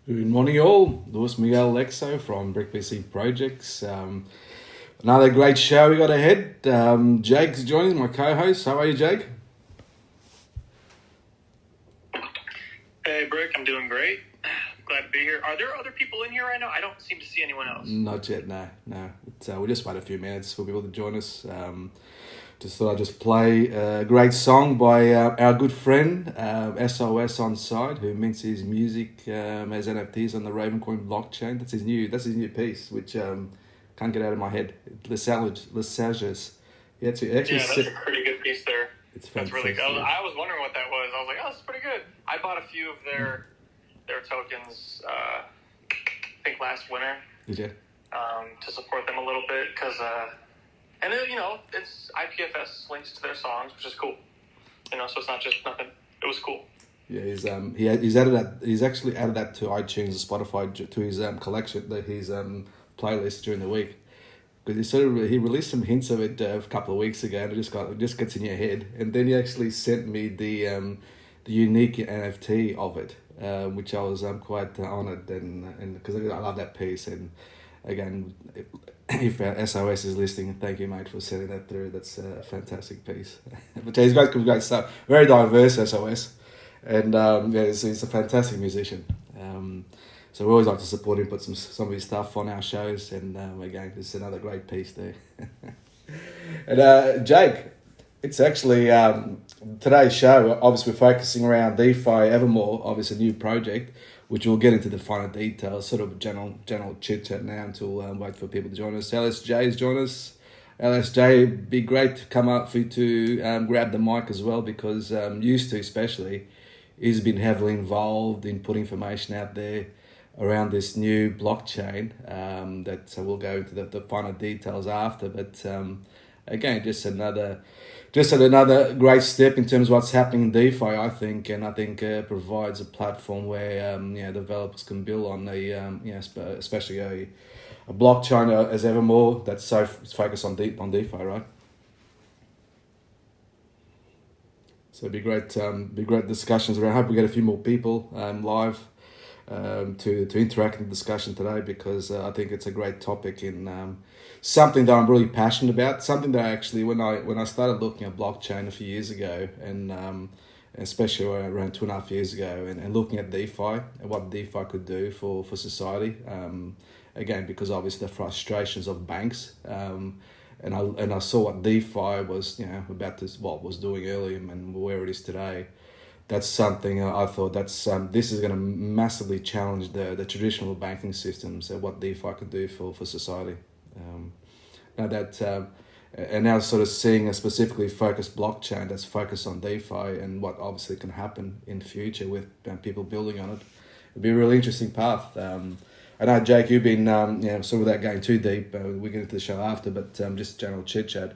Good morning, all. Luis Miguel Lexo from BrickBC Projects. Another great show we got ahead. Jake's joining, my co-host. How are you, Jake? Hey, Brick. I'm doing great. Glad to be here. Are there other people in here right now? I don't seem to see anyone else. Not yet, no. We just wait a few minutes for people to join us. Just thought I'd just play a great song by our good friend SOS on side, who mints his music as NFTs on the Ravencoin blockchain. That's his new piece, which can't get out of my head. Les Sages. Yeah, that's a pretty good piece there. That's really good. I was wondering what that was. I was like, oh, this is pretty good. I bought a few of their tokens, I think last winter. Did you? To support them a little bit, because and then, it's IPFS links to their songs, which is cool. So it's not just nothing. It was cool. Yeah, he's added that. He's actually added that to iTunes and Spotify to his collection, his playlist during the week. Because he released some hints of it a couple of weeks ago, and it just gets in your head. And then he actually sent me the unique NFT of it, which I was quite honoured and because I love that piece. And again, if SOS is listening, thank you, mate, for sending that through. That's a fantastic piece. But he's got some great stuff. Very diverse, SOS. And he's a fantastic musician. So we always like to support him, put some of his stuff on our shows. And again, this is another great piece there. And Jake, it's actually today's show. Obviously, we're focusing around DeFi Evermore, obviously a new project, which we'll get into the finer details, sort of general chit chat now until wait for people to join us. LSJ is join us. LSJ, be great to come up for you to grab the mic as well, because used to especially, he's been heavily involved in putting information out there around this new blockchain that we'll go into the finer details after. But again, just another great step in terms of what's happening in DeFi, I think, and I think provides a platform where developers can build on especially a blockchain as Evermore that's so focused on DeFi, right? So it'd be great discussions around. I hope we get a few more people live to interact in the discussion today, because I think it's a great topic in something that I'm really passionate about. Something that I actually, when I started looking at blockchain a few years ago, and especially around 2.5 years ago, and looking at DeFi and what DeFi could do for society. Again, because obviously the frustrations of banks. And I saw what DeFi was, was doing earlier and where it is today. That's something I thought this is going to massively challenge the traditional banking systems and what DeFi could do for society. Now sort of seeing a specifically focused blockchain that's focused on DeFi and what obviously can happen in the future with people building on it. It'd be a really interesting path. I know, Jake, you've been, sort of without going too deep, we get into the show after, but just general chit-chat.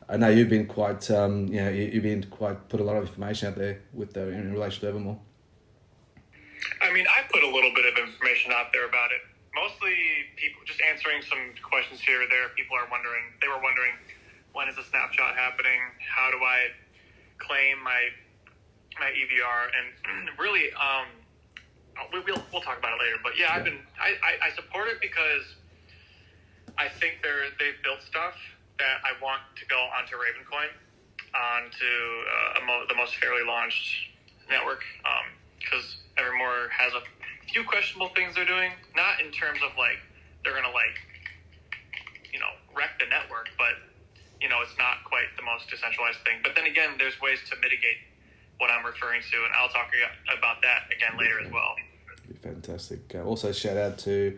I know you've been quite, put a lot of information out there in relation to Evermore. I mean, I put a little bit of information out there about it. Mostly people just answering some questions here or there. They were wondering, when is the snapshot happening? How do I claim my EVR? And really, we'll talk about it later. But yeah, I support it because I think they've built stuff that I want to go onto Ravencoin, onto the most fairly launched network, because Evermore has a few questionable things they're doing. Not in terms of they're gonna wreck the network, but it's not quite the most decentralized thing. But then again, there's ways to mitigate what I'm referring to, and I'll talk about that again later as well. Fantastic. Also, shout out to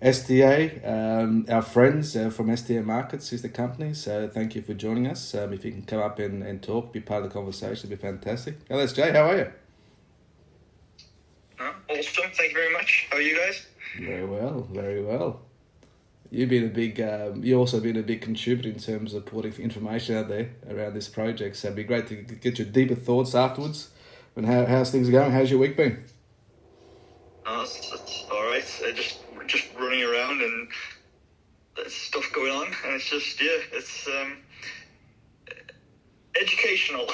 SDA, our friends from SDA Markets is the company. So thank you for joining us. If you can come up and talk, be part of the conversation, it'd be fantastic. LSJ, how are you? Awesome. Thank you very much. How are you guys? Very well, very well. You've also been a big contributor in terms of putting information out there around this project. So it'd be great to get your deeper thoughts afterwards. And how's things going? How's your week been? It's all right. Just running around and there's stuff going on, and it's just it's educational.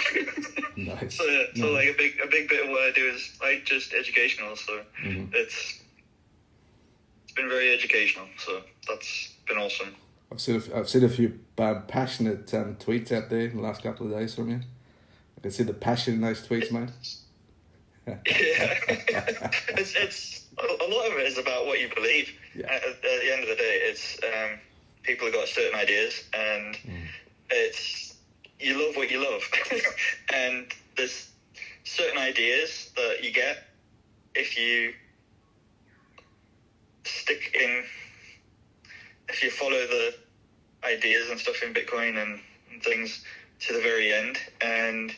Nice. So a big bit of what I do is just educational. So it's been very educational. So that's been awesome. I've seen a few passionate tweets out there in the last couple of days from you. I can see the passion in those tweets, mate. Yeah, it's a lot of it is about what you believe. Yeah. At the end of the day, it's people have got certain ideas, and it's you love what you love, and there's certain ideas that you get if you if you follow the ideas and stuff in Bitcoin and things to the very end, and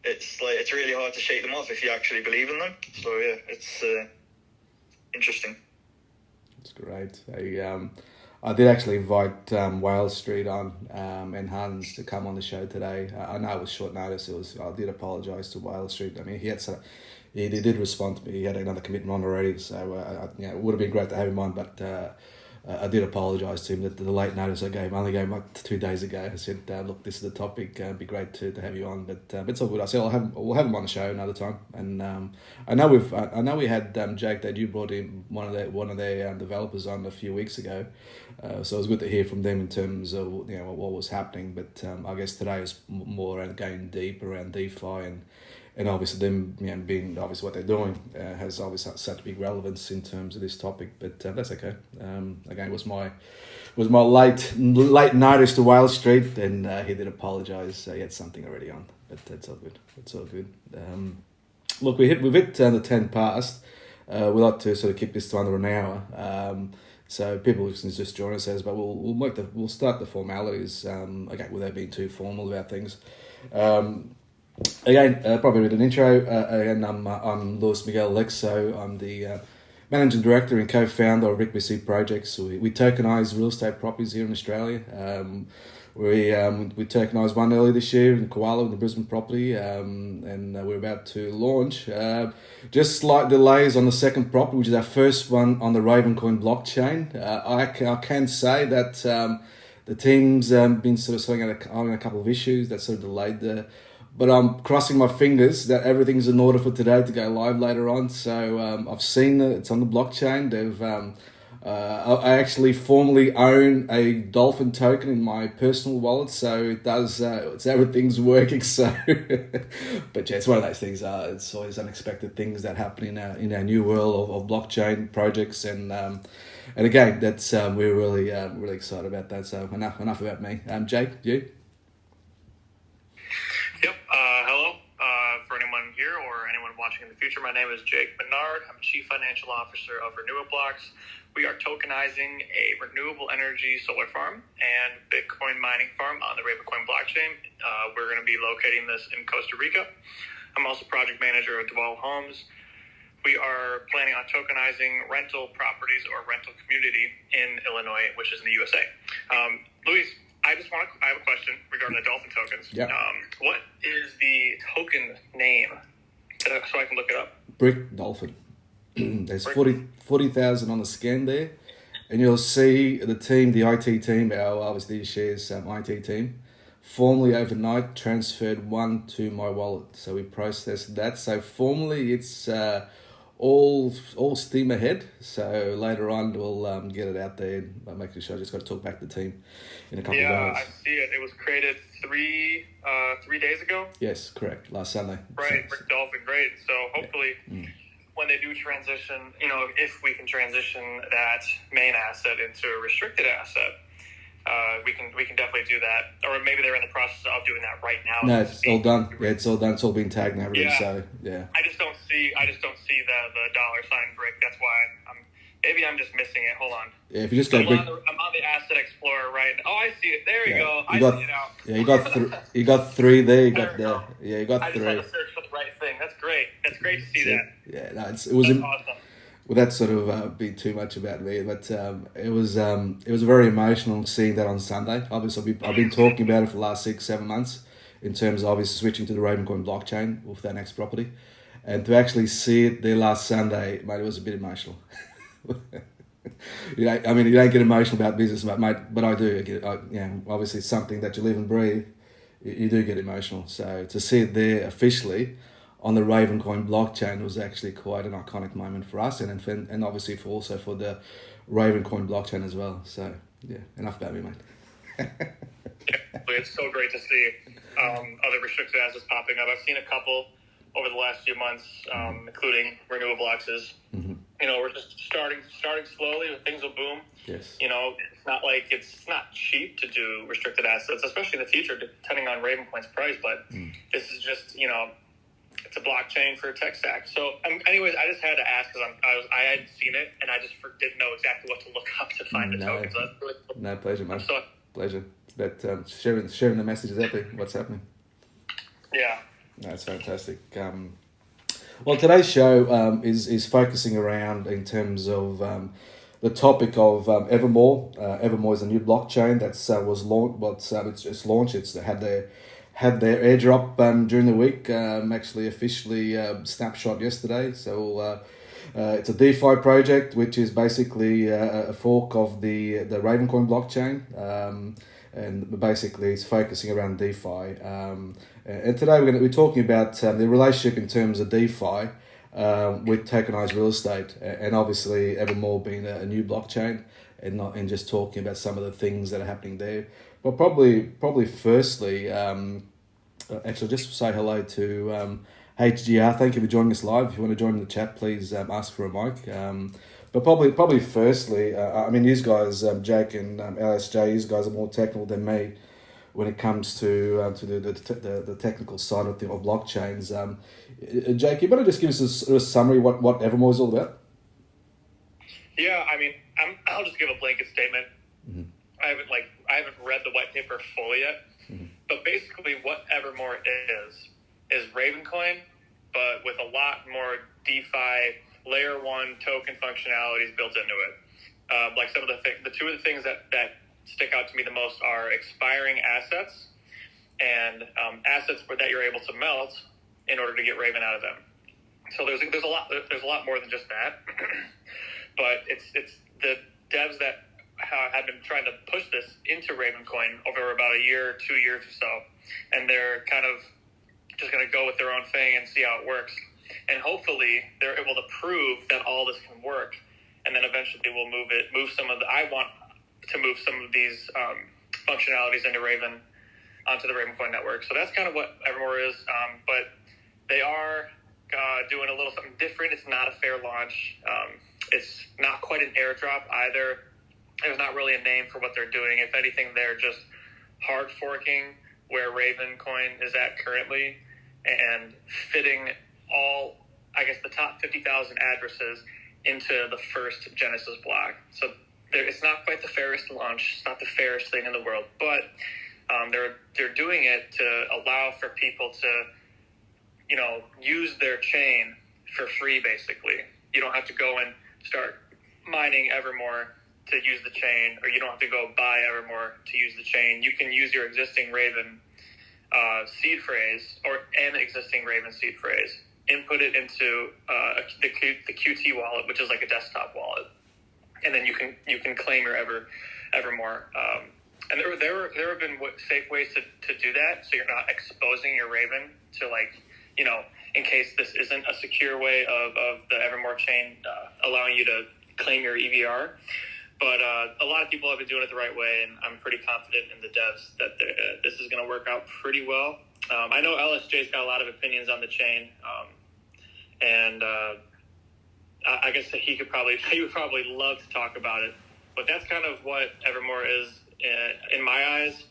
it's really hard to shake them off if you actually believe in them. So yeah, it's interesting. That's great. I did actually invite Whale Street on and Hans to come on the show today. I know it was short notice. I did apologise to Whale Street. I mean, he did respond to me. He had another commitment on already, so it would have been great to have him on, but I did apologise to him that the late notice I gave him. I only gave him like 2 days ago. I said, look, this is the topic. It'd be great to have you on, but it's all good. I said we'll have him on the show another time. And I know we had Jake that you brought in one of their developers on a few weeks ago. So it was good to hear from them in terms of what was happening. But I guess today is more around going deep around DeFi and obviously them being obviously what they're doing has obviously such big relevance in terms of this topic. But that's okay. Again, it was my late notice to Whale Street, and he did apologise. He had something already on, but that's all good. It's all good. Look, we've hit the 10 past. We like to sort of keep this to under an hour. So people can just join us but we'll start the formalities without being too formal about things. Again, probably with an intro. Again, I'm Luis Miguel Lexo. I'm the managing director and co-founder of RickBC Projects. We tokenise real estate properties here in Australia. We tokenised one earlier this year in Koala, the Brisbane property, and we're about to launch. Just slight delays on the second property, which is our first one on the Ravencoin blockchain. I can say that the team's been sort of sorting out a couple of issues that sort of delayed but I'm crossing my fingers that everything's in order for today to go live later on. So I've seen it's on the blockchain. I actually formally own a Dolphin token in my personal wallet, so it does. Everything's working. So, but yeah, it's one of those things. It's always unexpected things that happen in our new world of blockchain projects, and again, that's we're really excited about that. So enough about me. Jake, you. Yep. Hello. For anyone here or anyone watching in the future, my name is Jake Bernard. I'm Chief Financial Officer of RenewableBlocks. We are tokenizing a renewable energy solar farm and Bitcoin mining farm on the Ravencoin blockchain. We're going to be locating this in Costa Rica. I'm also project manager of Dwell Homes. We are planning on tokenizing rental properties or rental community in Illinois, which is in the USA. Luis, I have a question regarding the Dolphin tokens. Yeah. What is the token name? So I can look it up. Brick Dolphin. There's 40,000 on the scan there, and you'll see the team, the IT team, our obviously shares IT team, formally overnight transferred one to my wallet. So we processed that. So formally, it's all steam ahead. So later on, we'll get it out there and making sure I just got to talk back to the team in a couple of hours. Yeah, I see it. It was created 3 days ago. Yes, correct. Last Sunday. Right, Brick Dolphin, great. So hopefully. Yeah. When they do transition, if we can transition that main asset into a restricted asset, we can definitely do that. Or maybe they're in the process of doing that right now. No, it's all done. Yeah, it's all done. It's all been tagged and everything. Yeah. So yeah. I just don't see the $ brick. That's why maybe I'm just missing it. Hold on. Yeah, if you just go I'm on the Asset Explorer right now. Oh, I see it. There you go. I see it out. Yeah, you got 3 there. You got there. Yeah, you got 3. I just had to search for the right thing. That's great. That's great to see that. Yeah, no, that's awesome. Well, that sort of be too much about me, but it was very emotional seeing that on Sunday. Obviously, I've been talking about it for the last 6-7 months in terms of obviously switching to the Ravencoin blockchain with that next property, and to actually see it there last Sunday, mate, it was a bit emotional. You don't get emotional about business, mate, but I do. Obviously, it's something that you live and breathe. You do get emotional. So to see it there officially on the Ravencoin blockchain was actually quite an iconic moment for us, and obviously for the Ravencoin blockchain as well. So yeah, enough about me, mate. It's so great to see other restricted assets popping up. I've seen a couple over the last few months, including renewable X's. Mm-hmm. You know, we're just starting slowly, but things will boom. Yes. You know, it's not like it's not cheap to do restricted assets, especially in the future, depending on Ravencoin's price. But this is just, you know, it's a blockchain for a tech stack. So, anyways, I just had to ask because I hadn't seen it, and I just didn't know exactly what to look up to find the token. So that's really cool. No, pleasure, man. So, Pleasure. It's about sharing the messages out there, what's happening. yeah. That's fantastic. Well, today's show is focusing around in terms of the topic of Evermore. Evermore is a new blockchain that's was launched. It's launched. It's had their airdrop during the week. Actually, officially snapshot yesterday. So it's a DeFi project, which is basically a fork of the Ravencoin blockchain. And basically it's focusing around DeFi. And today we're talking about the relationship in terms of DeFi with tokenized real estate, and obviously Evermore being a new blockchain, and just talking about some of the things that are happening there. But probably firstly, actually just say hello to HGR. Thank you for joining us live. If you want to join in the chat, please ask for a mic. But probably firstly, I mean, you guys, Jake and LSJ, you guys are more technical than me when it comes to the technical side of blockchains. Jake, you better just give us a summary what Evermore is all about. Yeah, I mean, I'll just give a blanket statement. Mm-hmm. I haven't read the white paper fully yet, but basically what Evermore is Ravencoin, but with a lot more DeFi layer 1 token functionalities built into it. Like some of the two of the things that stick out to me the most are expiring assets and assets that you're able to melt in order to get Raven out of them. So there's a lot more than just that, but it's the devs that have been trying to push this into Ravencoin over about a year, 2 years or so, and they're kind of just going to go with their own thing and see how it works. And hopefully they're able to prove that all this can work, and then eventually we'll I want to move some of these functionalities into Raven onto the Ravencoin network. So that's kind of what Evermore is. But they are doing a little something different. It's not a fair launch. It's not quite an airdrop either. There's not really a name for what they're doing. If anything, they're just hard forking where Ravencoin is at currently and fitting all, I guess, the top 50,000 addresses into the first Genesis block. So it's not quite the fairest launch. It's not the fairest thing in the world, but they're doing it to allow for people to, you know, use their chain for free, basically. You don't have to go and start mining Evermore to use the chain, or you don't have to go buy Evermore to use the chain. You can use your existing Raven seed phrase or an existing Raven seed phrase, input it into the QT wallet, which is like a desktop wallet, and then you can claim your Evermore. And there have been safe ways to do that, so you're not exposing your Raven to, like, you know, in case this isn't a secure way of the Evermore chain allowing you to claim your EVR. But a lot of people have been doing it the right way, and I'm pretty confident in the devs that this is going to work out pretty well. I know LSJ's got a lot of opinions on the chain, and I guess that he would probably love to talk about it. But that's kind of what Evermore is in my eyes.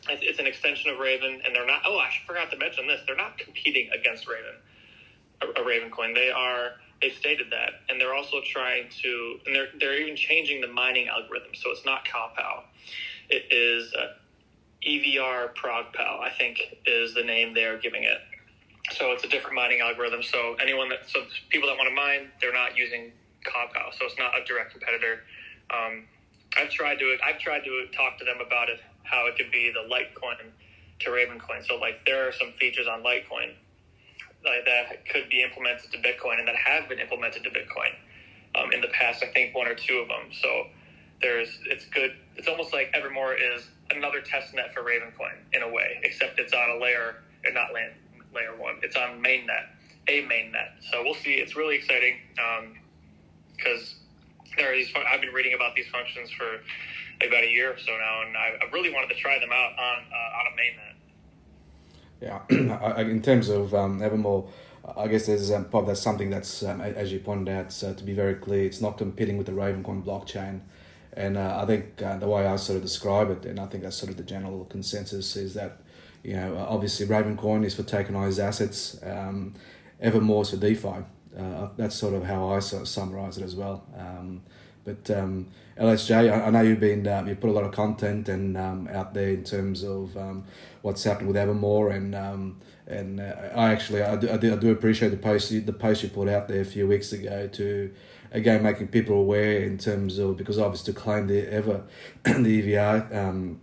It's an extension of Raven, and they're not. Oh, I forgot to mention this. They're not competing against Raven, a Ravencoin. They've stated that, and they're also trying to, and they're even changing the mining algorithm, so it's not CowPow. It is EVR ProgPow, I think, is the name they are giving it. So it's a different mining algorithm. So people that want to mine, they're not using CowPow, so it's not a direct competitor. I've tried to talk to them about it, how it could be the Litecoin to Ravencoin. So, like, there are some features on Litecoin that could be implemented to Bitcoin and that have been implemented to Bitcoin in the past, I think 1 or 2 of them. So it's good. It's almost like Evermore is another test net for Ravencoin in a way, except it's on a layer, or not layer 1. It's on a mainnet. So we'll see. It's really exciting because I've been reading about these functions for about a year or so now, and I really wanted to try them out on a mainnet. Yeah, in terms of Evermore, I guess there's probably that's something that's, as you pointed out, to be very clear, it's not competing with the Ravencoin blockchain. And I think the way I sort of describe it, and I think that's sort of the general consensus, is that, obviously Ravencoin is for tokenized assets, Evermore is for DeFi. That's sort of how I sort of summarize it as well. But LSJ, I know you've put a lot of content and out there in terms of what's happening with Evermore, and I do appreciate the post you put out there a few weeks ago to, again, making people aware in terms of, because obviously to claim the EVR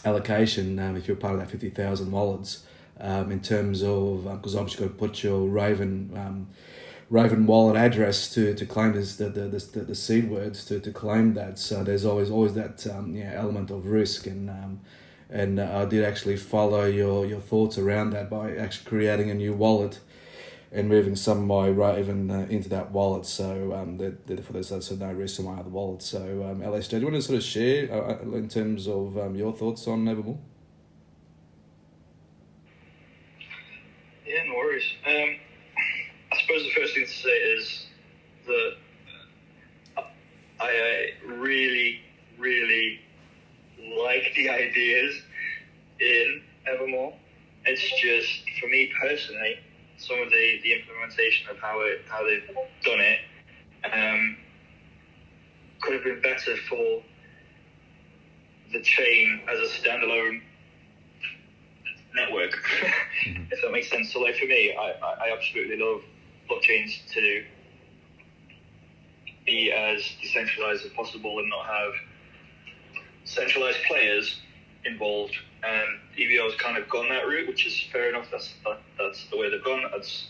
allocation, if you're part of that 50,000 wallets, in terms of, because obviously you've got to put your Raven wallet address to claim the seed words to claim that. So there's always that element of risk, and I did actually follow your thoughts around that by actually creating a new wallet and moving some of my Raven into that wallet. So therefore there's also no risk in my other wallet. So LSJ, do you want to sort of share in terms of your thoughts on Evermore? Yeah, no worries. I suppose the first thing to say is that I really, really like the ideas in Evermore. It's just, for me personally, some of the implementation of how they've done it could have been better for the chain as a standalone network, if that makes sense. So, like, for me, I absolutely love blockchains to be as decentralized as possible and not have centralized players involved. And EVR has kind of gone that route, which is fair enough. That's the way they've gone. That's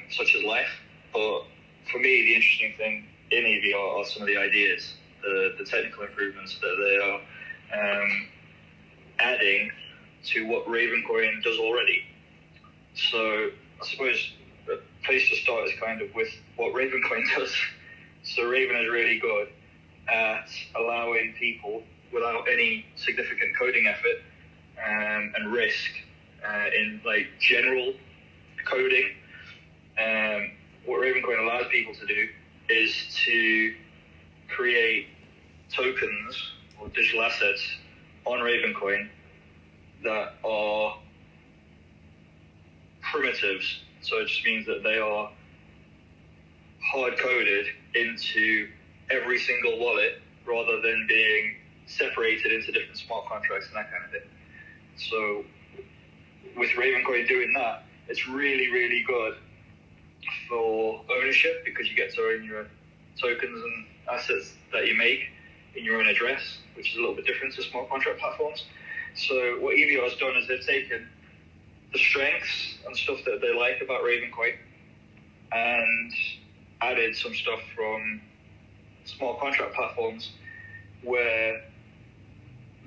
such as life. But for me, the interesting thing in EVR are some of the ideas, the technical improvements that they are adding to what Ravencoin does already. So I suppose the place to start is kind of with what Ravencoin does. So Raven is really good at allowing people, without any significant coding effort and risk in like general coding, what Ravencoin allows people to do is to create tokens or digital assets on Ravencoin that are primitives. So it just means that they are hard-coded into every single wallet rather than being separated into different smart contracts and that kind of thing. So with Ravencoin doing that, it's really, really good for ownership, because you get to own your tokens and assets that you make in your own address, which is a little bit different to smart contract platforms. So what EVR has done is they've taken the strengths and stuff that they like about Ravencoin and added some stuff from smart contract platforms where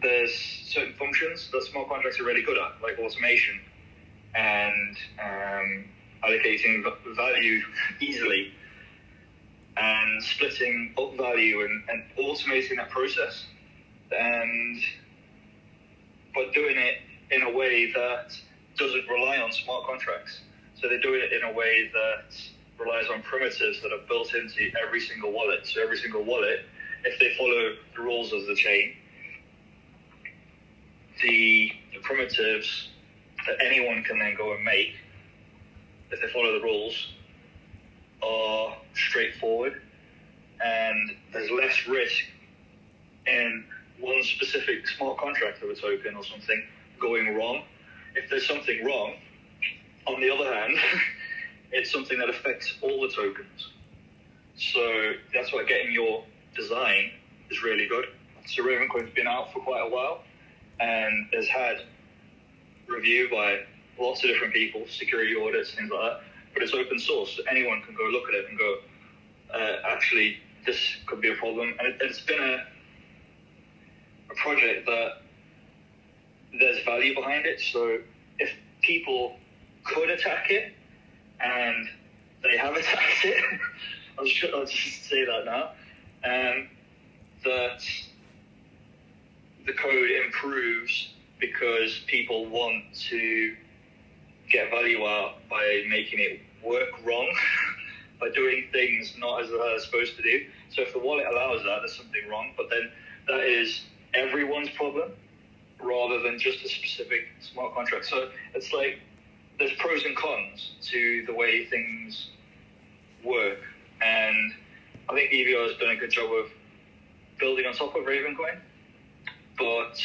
there's certain functions that smart contracts are really good at, like automation and allocating value easily and splitting up value and automating that process, but doing it in a way that doesn't rely on smart contracts. So they're doing it in a way that relies on primitives that are built into every single wallet. So every single wallet, if they follow the rules of the chain, the primitives that anyone can then go and make, if they follow the rules, are straightforward, and there's less risk in one specific smart contract of a token or something going wrong. If there's something wrong, on the other hand, it's something that affects all the tokens. So that's why getting your design is really good. So Ravencoin's been out for quite a while and has had review by lots of different people, security audits, things like that. But it's open source, so anyone can go look at it and go, actually, this could be a problem. And it's been a project that there's value behind it. So if people could attack it, and they have attacked it, I'll just say that now, that the code improves because people want to get value out by making it work wrong, by doing things not as they're supposed to do. So if the wallet allows that, there's something wrong, but then that is everyone's problem rather than just a specific smart contract. So it's like there's pros and cons to the way things work, and I think EVR has done a good job of building on top of Ravencoin, but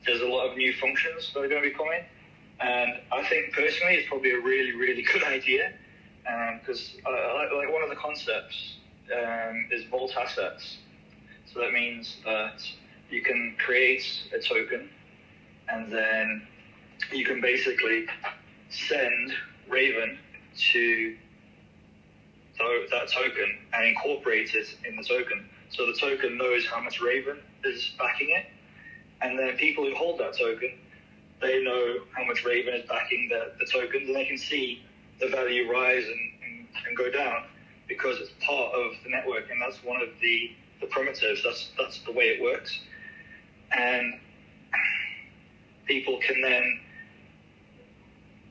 there's a lot of new functions that are going to be coming, and I think personally it's probably a really, really good idea, because like one of the concepts is vault assets. So that means that you can create a token, and then you can basically send Raven to that token and incorporate it in the token. So the token knows how much Raven is backing it, and then people who hold that token, they know how much Raven is backing the token, and they can see the value rise and go down because it's part of the network, and that's one of the primitives. That's the way it works, and people can then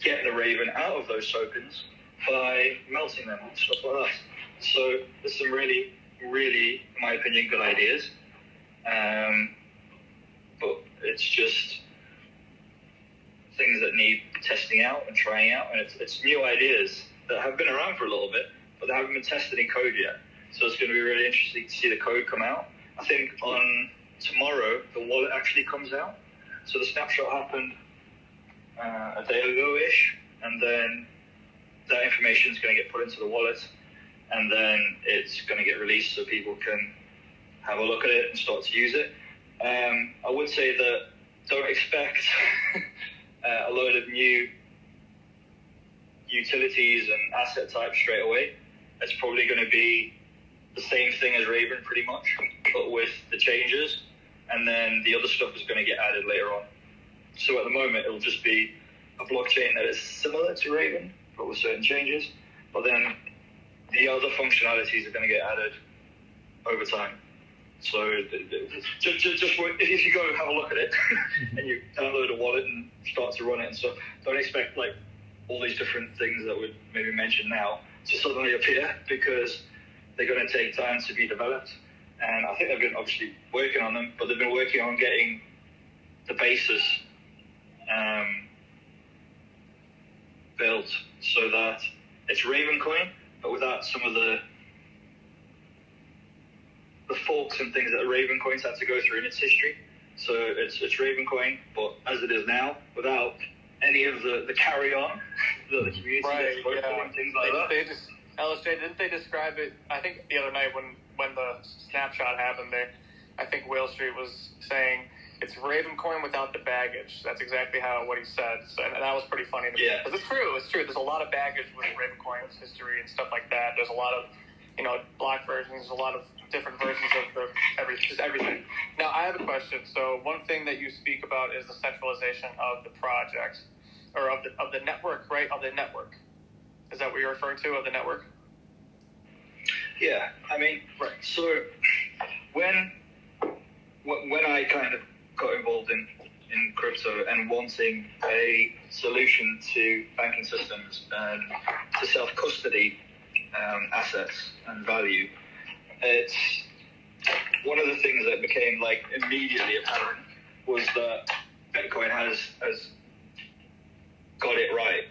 get the Raven out of those tokens by melting them and stuff like that. So there's some really, really, in my opinion, good ideas. But it's just things that need testing out and trying out, and it's new ideas that have been around for a little bit, but they haven't been tested in code yet. So it's going to be really interesting to see the code come out. I think on tomorrow the wallet actually comes out. So the snapshot happened a day ago-ish, and then that information is going to get put into the wallet, and then it's going to get released so people can have a look at it and start to use it. I would say that don't expect a load of new utilities and asset types straight away. It's probably going to be the same thing as Raven pretty much, but with the changes, and then the other stuff is going to get added later on. So at the moment it'll just be a blockchain that is similar to Raven, but with certain changes, but then the other functionalities are going to get added over time. So just if you go have a look at it and you download a wallet and start to run it and stuff, don't expect like all these different things that would maybe mention now to suddenly appear, because they're going to take time to be developed. And I think they've been obviously working on them, but they've been working on getting the basis built so that it's Ravencoin, but without some of the forks and things that the Ravencoins had to go through in its history. So it's Ravencoin, but as it is now, without any of the carry-on that the community right, spoke for and things like that. They just, LSJ, didn't they describe it, I think the other night when the snapshot happened there, I think Whale Street was saying it's Ravencoin without the baggage. That's exactly what he said. So, and that was pretty funny to me. Because it's true. There's a lot of baggage with Ravencoin's history and stuff like that. There's a lot of, block versions, there's a lot of different versions of everything. Now, I have a question. So one thing that you speak about is the centralization of the project, or of the network, right? Of the network. Is that what you're referring to, of the network? Yeah, I mean, right. So when I kind of got involved in crypto and wanting a solution to banking systems and to self-custody assets and value, it's one of the things that became like immediately apparent was that Bitcoin has got it right.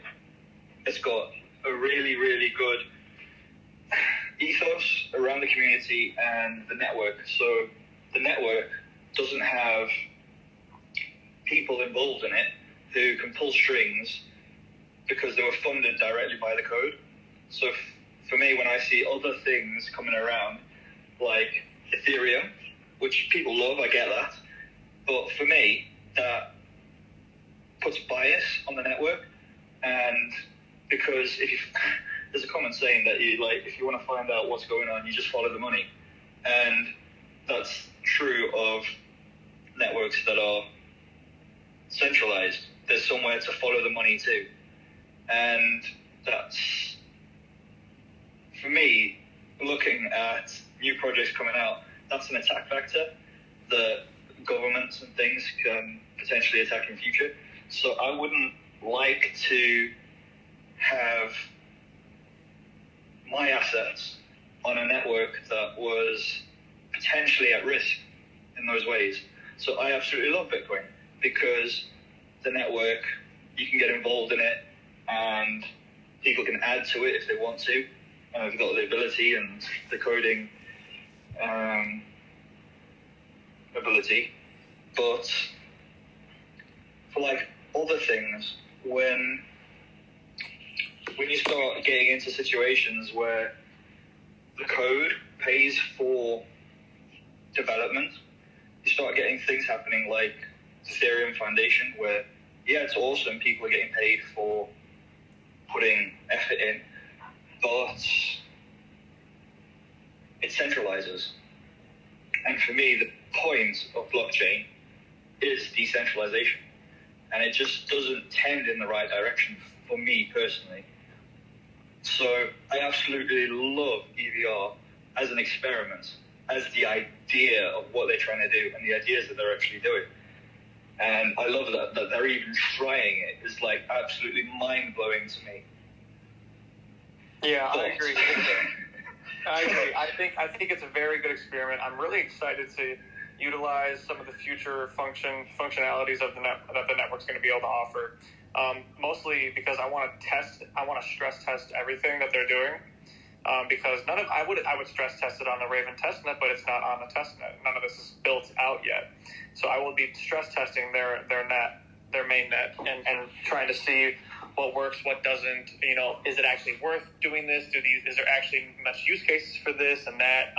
It's got a really, really good ethos around the community and the network. So the network doesn't have people involved in it who can pull strings because they were funded directly by the code. So for me, when I see other things coming around, like Ethereum, which people love, I get that, but for me, that puts bias on the network. And because there's a common saying that if you want to find out what's going on, you just follow the money. And that's true of networks that are centralized. There's somewhere to follow the money too. And that's, for me, looking at new projects coming out, that's an attack vector that governments and things can potentially attack in future. So I wouldn't like to have my assets on a network that was potentially at risk in those ways. So I absolutely love Bitcoin because the network, you can get involved in it and people can add to it if they want to. They've got the ability and the coding ability. But for like other things, when you start getting into situations where the code pays for development, you start getting things happening like Ethereum Foundation, where, yeah, it's awesome, people are getting paid for putting effort in, but it centralizes. And for me, the point of blockchain is decentralization. And it just doesn't tend in the right direction for me personally. So I absolutely love EVR as an experiment, as the idea of what they're trying to do and the ideas that they're actually doing. And I love that they're even trying it. It's like absolutely mind-blowing to me. Yeah, I agree. I agree. I think it's a very good experiment. I'm really excited to utilize some of the future functionalities of that the network's going to be able to offer. Mostly because I want to stress test everything that they're doing. Because I would stress test it on the Raven testnet, but it's not on the testnet. None of this is built out yet. So I will be stress testing their main net, and trying to see what works, what doesn't. Is it actually worth doing this? Is there actually much use cases for this and that?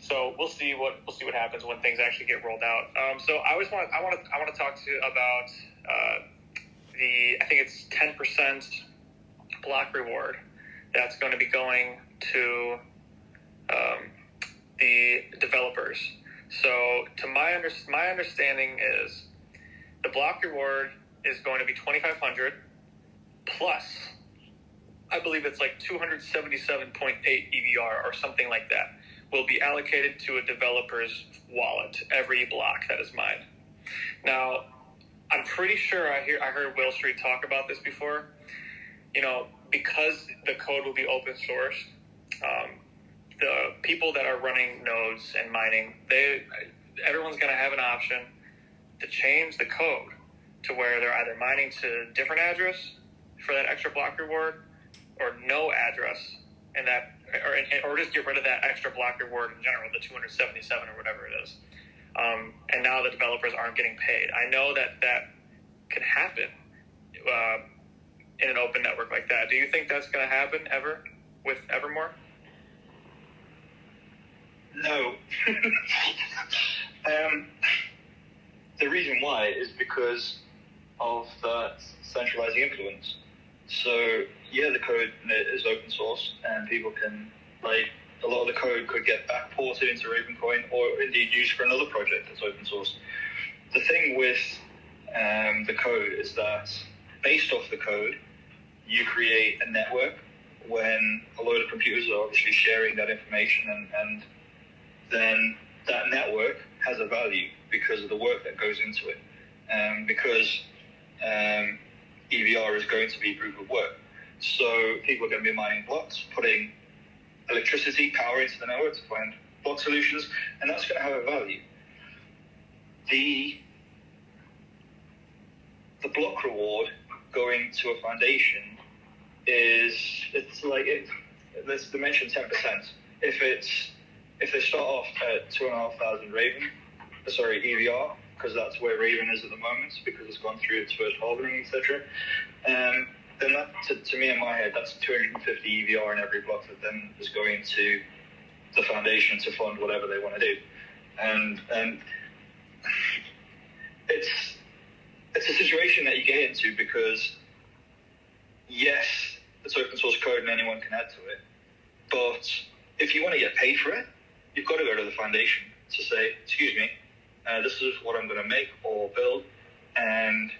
So we'll see what happens when things actually get rolled out. So I want to talk to you about I think it's 10% block reward that's going to be going to the developers. So to my understanding is the block reward is going to be 2,500 plus, I believe it's like 277.8 EVR or something like that will be allocated to a developer's wallet every block that is mined. Now, I'm pretty sure I heard Will Street talk about this before. Because the code will be open source, the people that are running nodes and mining, everyone's going to have an option to change the code to where they're either mining to a different address for that extra block reward, or no address, and that, or just get rid of that extra block reward in general, the 277 or whatever it is. And now the developers aren't getting paid. I know that can happen in an open network like that. Do you think that's going to happen ever with Evermore? No. The reason why is because of that centralizing influence. So, yeah, the code is open source, and people can, a lot of the code could get backported into Ravencoin, or indeed used for another project that's open source. The thing with the code is that, based off the code, you create a network when a load of computers are obviously sharing that information, and then that network has a value because of the work that goes into it, because EVR is going to be proof of work. So people are going to be mining blocks, putting electricity, power into the network to find block solutions, and that's going to have a value. The block reward going to a foundation let's dimension 10%. If they start off at 2,500 EVR, because that's where Raven is at the moment, because it's gone through its first halvening, etc. Then that, to me in my head, that's 250 EVR in every block that then is going to the foundation to fund whatever they want to do. And it's a situation that you get into because, yes, it's open source code and anyone can add to it, but if you want to get paid for it, you've got to go to the foundation to say, excuse me, this is what I'm going to make or build, and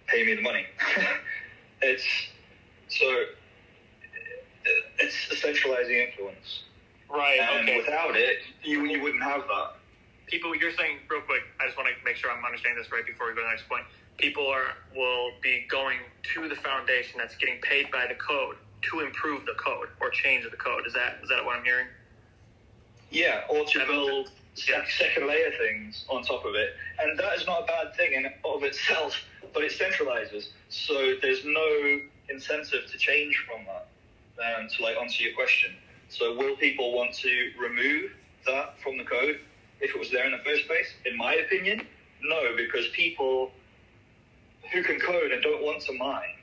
pay me the money. it's a centralizing influence. Right. And Okay. without it, you wouldn't have that. People, you're saying real quick. I just want to make sure I'm understanding this right before we go to the next point. People will be going to the foundation that's getting paid by the code to improve the code or change the code. Is that what I'm hearing? Yeah, or to build second layer things on top of it. And that is not a bad thing in of itself, but it centralizes. So there's no incentive to change from that. To like answer your question. So will people want to remove that from the code if it was there in the first place? In my opinion, no, because people who can code and don't want to mine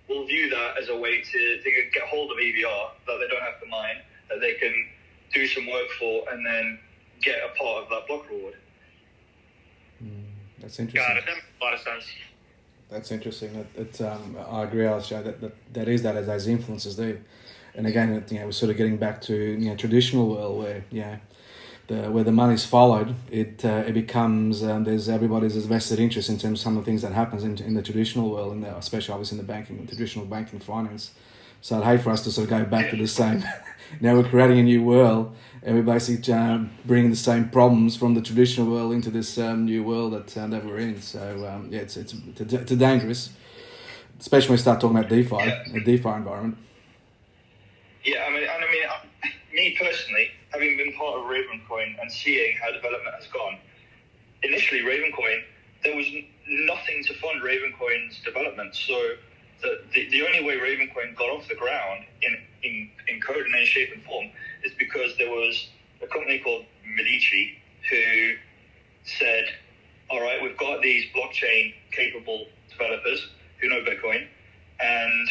will view that as a way to get hold of EVR that they don't have to mine, that they can do some work for and then get a part of that block reward. That's interesting. Got it. That makes a lot of sense. That's interesting. I agree, Alistair, that is that as those influences there. And again, we're sort of getting back to traditional world where where the money's followed, it becomes there's everybody's vested interest in terms of some of the things that happens in the traditional world, especially obviously in the traditional banking finance. So I'd hate for us to sort of go back to the same. Now we're creating a new world, and we're basically bringing the same problems from the traditional world into this new world that we're in. So it's dangerous, especially when we start talking about DeFi, a DeFi environment. Yeah, I mean, me personally, having been part of Ravencoin and seeing how development has gone, initially Ravencoin, there was nothing to fund Ravencoin's development. So the only way Ravencoin got off the ground in code in any shape and form is because there was a company called Medici who said, all right, we've got these blockchain capable developers who know Bitcoin, and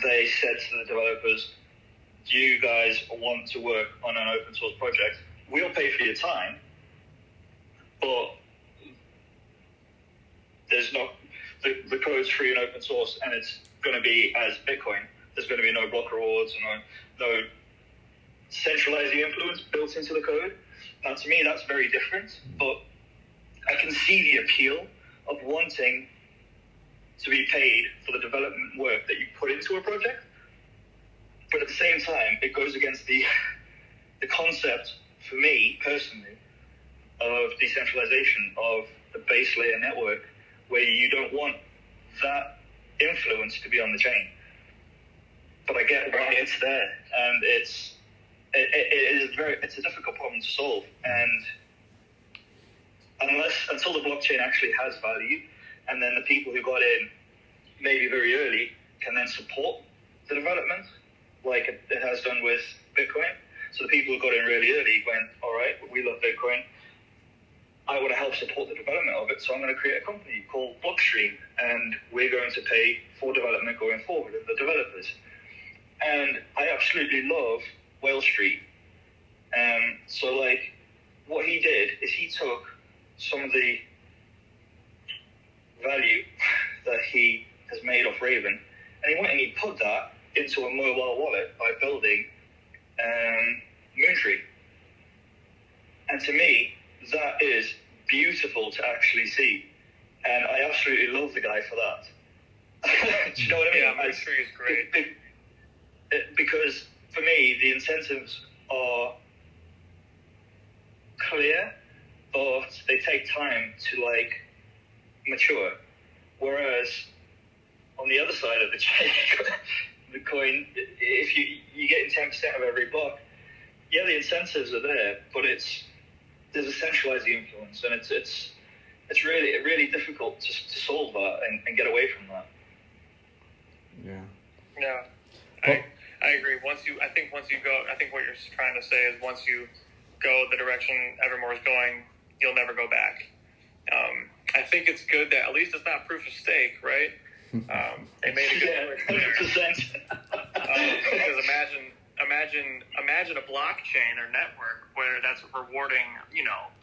they said to the developers, do you guys want to work on an open source project? We'll pay for your time, but there's not, the code's free and open source, and it's going to be as Bitcoin. There's going to be no block rewards and no centralizing influence built into the code. Now, to me, that's very different, but I can see the appeal of wanting to be paid for the development work that you put into a project. But at the same time, it goes against the concept, for me personally, of decentralization, of the base layer network, where you don't want that influence to be on the chain. But I get why it's there, and it's a difficult problem to solve. And until the blockchain actually has value, and then the people who got in maybe very early can then support the development, like it has done with Bitcoin. So the people who got in really early went, all right, we love Bitcoin. I want to help support the development of it, so I'm going to create a company called Blockstream, and we're going to pay for development going forward of the developers. And I absolutely love Whale Street. So like, what he did is he took some of the value that he has made off Raven, and he went and he put that into a mobile wallet by building Moontree. And to me, that is beautiful to actually see, and I absolutely love the guy for that. Do you know what I mean? Yeah, Moontree is great. Because for me, the incentives are clear, but they take time to like mature. Whereas on the other side of the chain, the coin, if you're getting 10% of every block, yeah, the incentives are there, but there's a centralizing influence, and it's really difficult to solve that and get away from that. Yeah. I agree. I think what you're trying to say is once you go the direction Evermore is going, you'll never go back. I think it's good that at least it's not proof of stake, right? They made a good point there. 100%. Because imagine a blockchain or network where that's rewarding,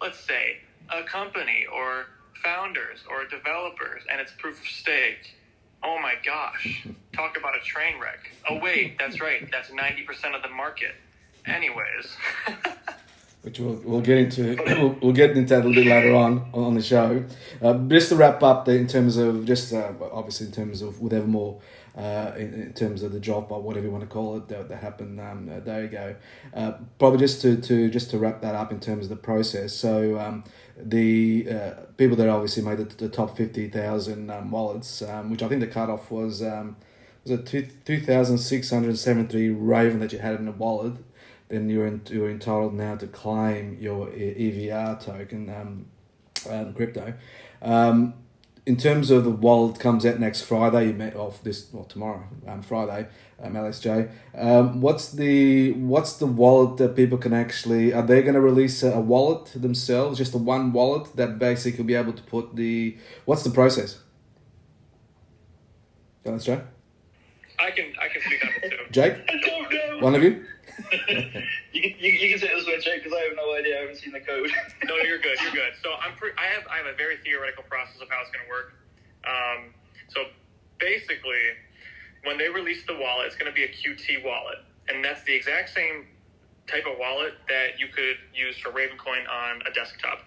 let's say a company or founders or developers, and it's proof of stake. Oh my gosh, talk about a train wreck. Oh wait, that's right, that's 90% of the market. Anyways. which we'll get into. We'll get into that a little bit later on the show. Just to wrap up, in terms of just obviously in terms of with Evermore, in terms of the drop or whatever you want to call it that happened a day ago. Probably just to wrap that up in terms of the process. So the people that obviously made the top 50,000 wallets, which I think the cutoff was it 2,673 Raven that you had in a wallet. Then you're entitled now to claim your EVR token, crypto. In terms of the wallet comes out next Friday, tomorrow, Friday, LSJ. What's the wallet that people can actually? Are they going to release a wallet themselves? Just a one wallet that basically will be able to put the. What's the process? LSJ. I can speak on it too. Jake. I don't know. One of you. you can say this one, Jake, because I have no idea. I haven't seen the code. No, you're good. You're good. So I have a very theoretical process of how it's going to work. So basically, when they release the wallet, it's going to be a QT wallet, and that's the exact same type of wallet that you could use for Ravencoin on a desktop.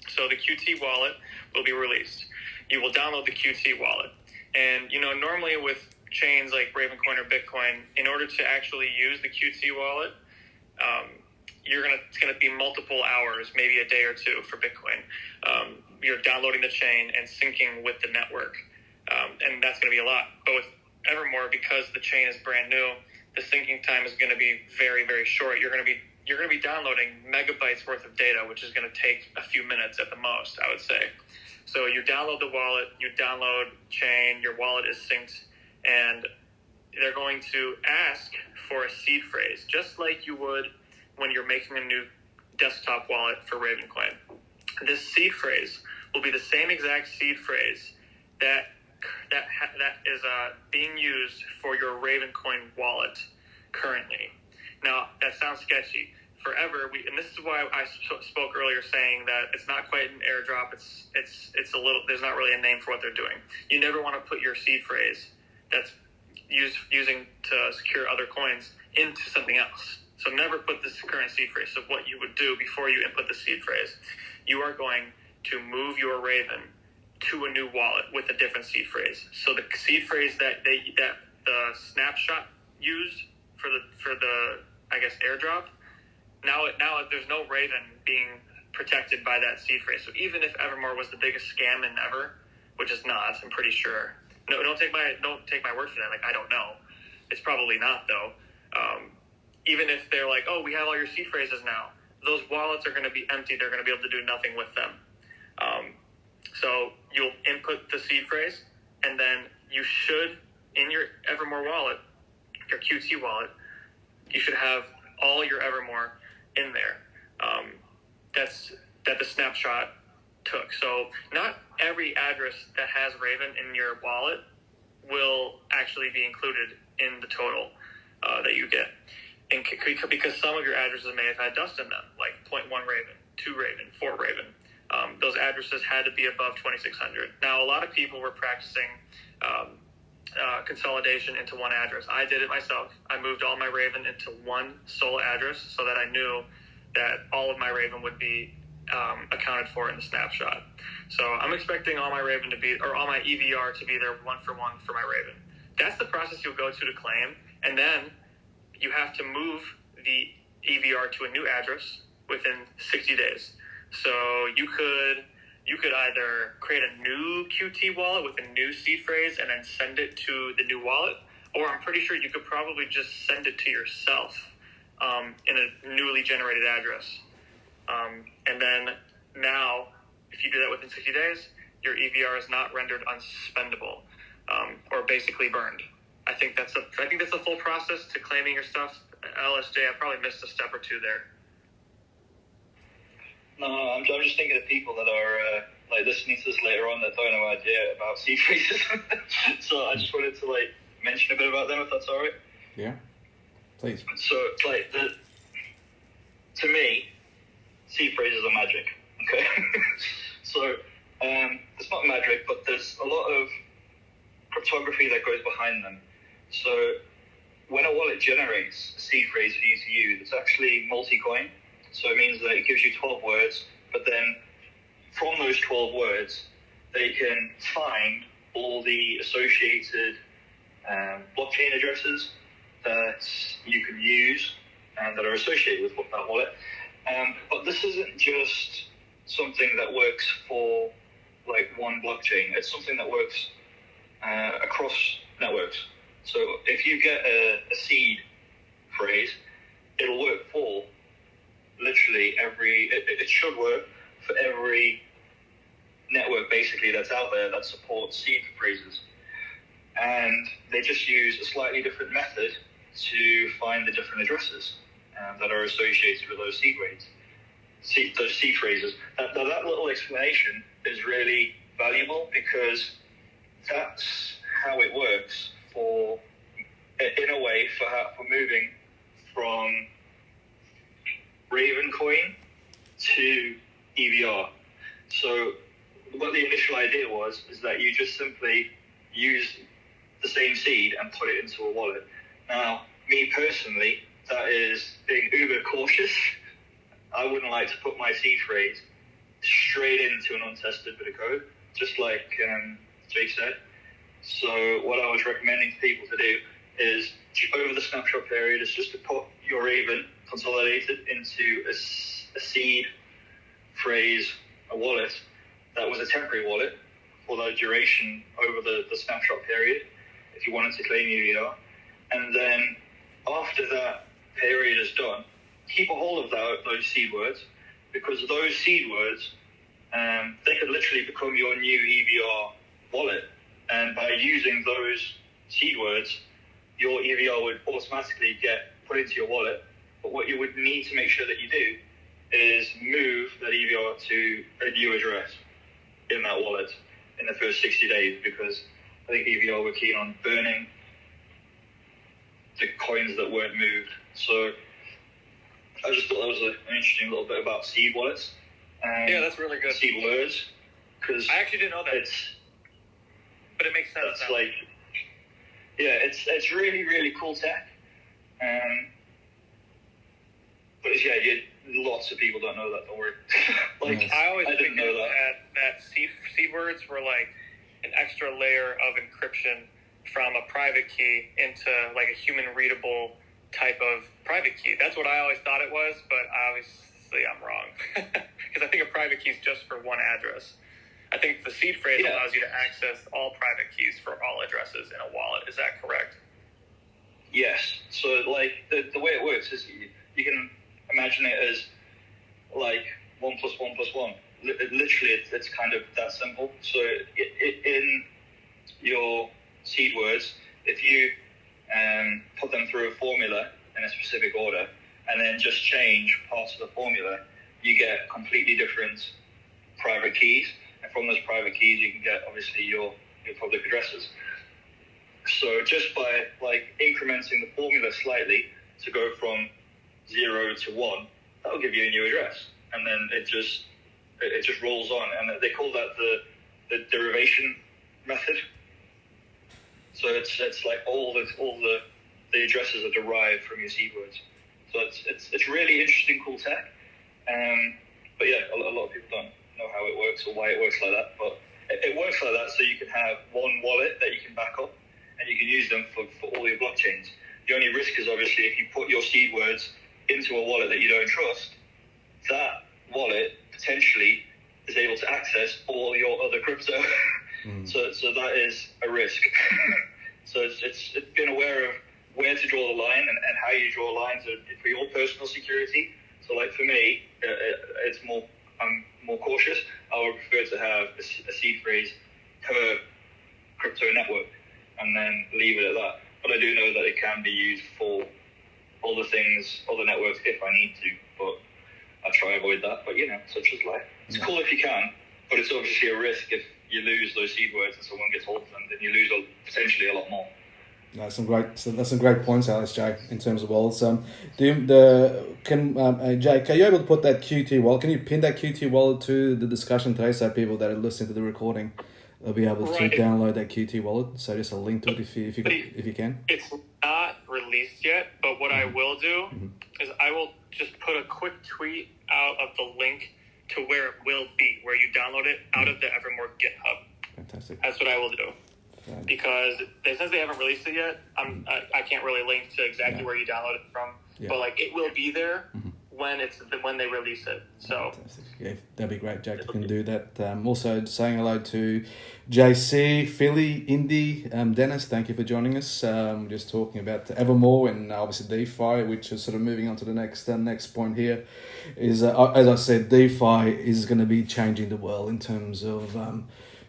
So the QT wallet will be released. You will download the QT wallet, and normally with chains like Ravencoin or Bitcoin, in order to actually use the QT wallet, it's gonna be multiple hours, maybe a day or two for Bitcoin. You're downloading the chain and syncing with the network, and that's gonna be a lot. But with Evermore, because the chain is brand new, the syncing time is gonna be very, very short. You're gonna be downloading megabytes worth of data, which is gonna take a few minutes at the most, I would say. So you download the wallet, you download chain, your wallet is synced, and they're going to ask for a seed phrase, just like you would when you're making a new desktop wallet for Ravencoin. This seed phrase will be the same exact seed phrase that is being used for your Ravencoin wallet currently. Now, that sounds sketchy. Forever, and this is why I spoke earlier saying that it's not quite an airdrop. It's a little. There's not really a name for what they're doing. You never want to put your seed phrase that's using to secure other coins into something else. So never put this current seed phrase. So what you would do before you input the seed phrase, you are going to move your Raven to a new wallet with a different seed phrase. So the seed phrase that the snapshot used for the I guess airdrop, now there's no Raven being protected by that seed phrase. So even if Evermore was the biggest scam in ever, which is not, I'm pretty sure. No, don't take my word for that. Like, I don't know. It's probably not though. Even if they're like, oh, we have all your seed phrases now, those wallets are going to be empty. They're going to be able to do nothing with them. So you'll input the seed phrase, and then you should, in your Evermore wallet, your QT wallet, you should have all your Evermore in there. That the snapshot took. So not every address that has Raven in your wallet will actually be included in the total that you get. And because some of your addresses may have had dust in them, like 0.1 Raven, 2 Raven, 4 Raven. Those addresses had to be above 2,600. Now, a lot of people were practicing consolidation into one address. I did it myself. I moved all my Raven into one sole address so that I knew that all of my Raven would be accounted for in the snapshot. So I'm expecting all my Raven to be, or all my EVR to be there one for my Raven. That's the process you'll go to claim, and then you have to move the EVR to a new address within 60 days. So you could either create a new QT wallet with a new seed phrase and then send it to the new wallet, or I'm pretty sure you could probably just send it to yourself in a newly generated address. And then now, if you do that within 60 days, your EVR is not rendered unspendable or basically burned. I think that's the full process to claiming your stuff. LSJ, I probably missed a step or two there. No, I'm just thinking of people that are listening to this later on that don't have no idea about seed phrases. So I just wanted to mention a bit about them, if that's all right. Yeah, please. So to me, seed phrases are magic. Okay, so it's not magic, but there's a lot of cryptography that goes behind them. So when a wallet generates a seed phrase for you to use, it's actually multi-coin. So it means that it gives you 12 words, but then from those 12 words, they can find all the associated blockchain addresses that you can use and that are associated with that wallet. But this isn't just something that works for like one blockchain. It's something that works across networks. So if you get a seed phrase, it'll work for literally it should work for every network basically that's out there that supports seed phrases. And they just use a slightly different method to find the different addresses that are associated with those seed words, those seed phrases. That little explanation is really valuable because that's how it works in a way for moving from Raven coin to EVR. So what the initial idea is that you just simply use the same seed and put it into a wallet. Now, me personally, that is being uber cautious. I wouldn't like to put my seed phrase straight into an untested bit of code, just like Jake said. So what I was recommending to people to do is, over the snapshot period, is just to put your Raven consolidated into a seed phrase, a wallet that was a temporary wallet for the duration over the snapshot period, if you wanted to claim EVR. And then after that period is done, keep a hold of those seed words, because those seed words, they could literally become your new EVR wallet. And by using those seed words, your EVR would automatically get put into your wallet. But what you would need to make sure that you do is move that EVR to a new address in that wallet in the first 60 days, because I think EVR were keen on burning the coins that weren't moved. So I just thought that was an interesting little bit about seed wallets. Yeah, that's really good. Seed words, because I actually didn't know that. But it makes sense. That's like, yeah, it's really, really cool tech. But yeah, lots of people don't know that. Don't worry. I always didn't know that seed words were like an extra layer of encryption from a private key into like a human readable type of private key. That's what I always thought it was, but obviously I'm wrong. Because I think a private key is just for one address. I think the seed phrase allows you to access all private keys for all addresses in a wallet. Is that correct? Yes. So like the way it works is you can imagine it as like 1 + 1 + 1. Literally, it's kind of that simple. So in your seed words, if you put them through a formula in a specific order and then just change parts of the formula, you get completely different private keys. And from those private keys, you can get obviously your public addresses. So just by like incrementing the formula slightly to go from 0 to 1, that'll give you a new address, and then it just rolls on, and they call that the derivation method. So it's like all the addresses are derived from your seed words. So it's really interesting, cool tech. But yeah, a lot of people don't know how it works or why it works like that. But it works like that so you can have one wallet that you can back up, and you can use them for all your blockchains. The only risk is obviously if you put your seed words into a wallet that you don't trust, that wallet potentially is able to access all your other crypto. So that is a risk. So it's being aware of where to draw the line and how you draw lines for your personal security. So like for me, I'm more cautious. I would prefer to have a seed phrase per crypto network and then leave it at that. But I do know that it can be used for all the networks if I need to, but I try to avoid that. But such is life. It's cool if you can, but it's obviously a risk if you lose those seed words and someone gets hold of them, then you lose potentially a lot more. That's some great points, Alex, Jay, in terms of wallets. Jay, are you able to put that Qt wallet? Can you pin that Qt wallet to the discussion today, so people that are listening to the recording will be able to download that Qt wallet? So just a link to it if you can. It's not released yet, but what I will do is I will just put a quick tweet out of the link to where it will be, where you download it out of the Evermore GitHub. Fantastic. That's what I will do. Fine. Because since they haven't released it yet, I can't really link to exactly where you download it from. Yeah. But like it will be there when they release it. So fantastic. Yeah, that'd be great, Jack. You can do that. Also saying hello to JC, Philly, Indy, Dennis. Thank you for joining us. Just talking about Evermore and obviously DeFi, which is sort of moving on to the next point here. Is as I said, DeFi is going to be changing the world in terms of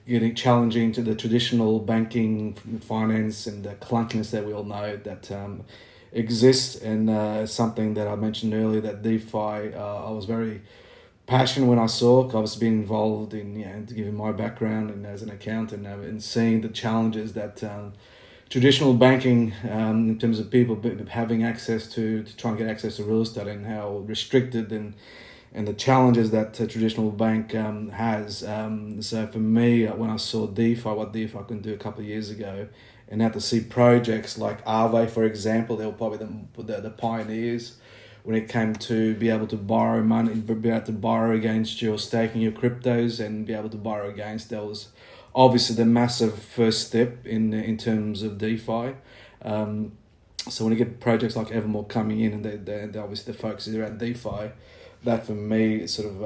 getting challenging to the traditional banking, finance, and the clunkiness that we all know that exists. And something that I mentioned earlier, that DeFi, I was very passionate when I saw. I was being involved in, given my background and as an accountant, and seeing the challenges that traditional banking, in terms of people having access to try and get access to real estate, and how restricted and the challenges that a traditional bank has. So for me, when I saw DeFi, what DeFi can do a couple of years ago, and now to see projects like Aave, for example, they were probably the pioneers when it came to be able to borrow money, be able to borrow against your staking your cryptos, and be able to borrow against. That was obviously the massive first step in terms of DeFi. So when you get projects like Evermore coming in, and they obviously the focus is around DeFi, that for me sort of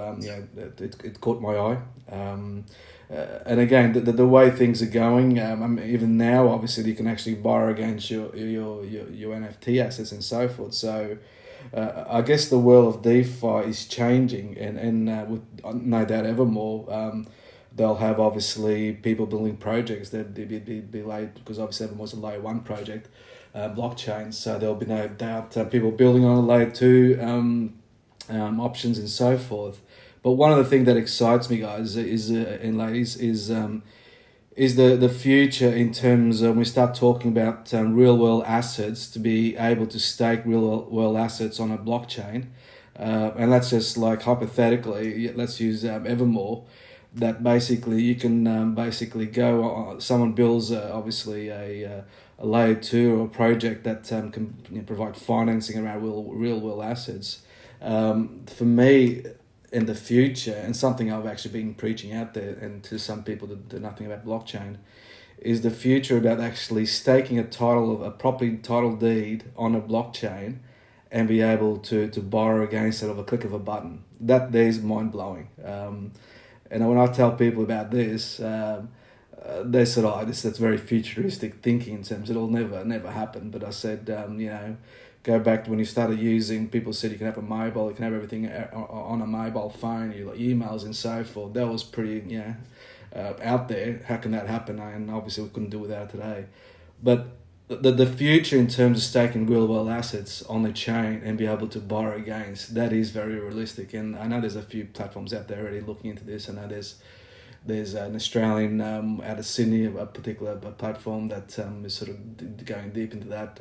it caught my eye. And again, the way things are going, even now, obviously you can actually borrow against your NFT assets and so forth. So I guess the world of DeFi is changing, and with no doubt Evermore, they'll have obviously people building projects that be laid, because obviously Evermore's a layer 1 project, blockchain. So there'll be no doubt people building on a layer 2 options and so forth. But one of the things that excites me, guys, and ladies, is the future in terms of when we start talking about real world assets, to be able to stake real world assets on a blockchain. And let's just like hypothetically, let's use Evermore, that basically you can basically go, someone builds obviously a layer 2 or a project that can provide financing around real world assets. For me, in the future, and something I've actually been preaching out there, and to some people that know nothing about blockchain, is the future about actually staking a property title deed on a blockchain, and be able to borrow against it of a click of a button. That there is mind blowing. And when I tell people about this, they said, "Oh, that's very futuristic thinking in terms it'll never happen." But I said, go back to when you started using, people said you can have a mobile, you can have everything on a mobile phone, you like emails and so forth. That was pretty, out there. How can that happen? And obviously we couldn't do without it today. But the future in terms of staking real world assets on the chain and be able to borrow against, that is very realistic. And I know there's a few platforms out there already looking into this. I know there's an Australian out of Sydney, a particular platform that is sort of going deep into that.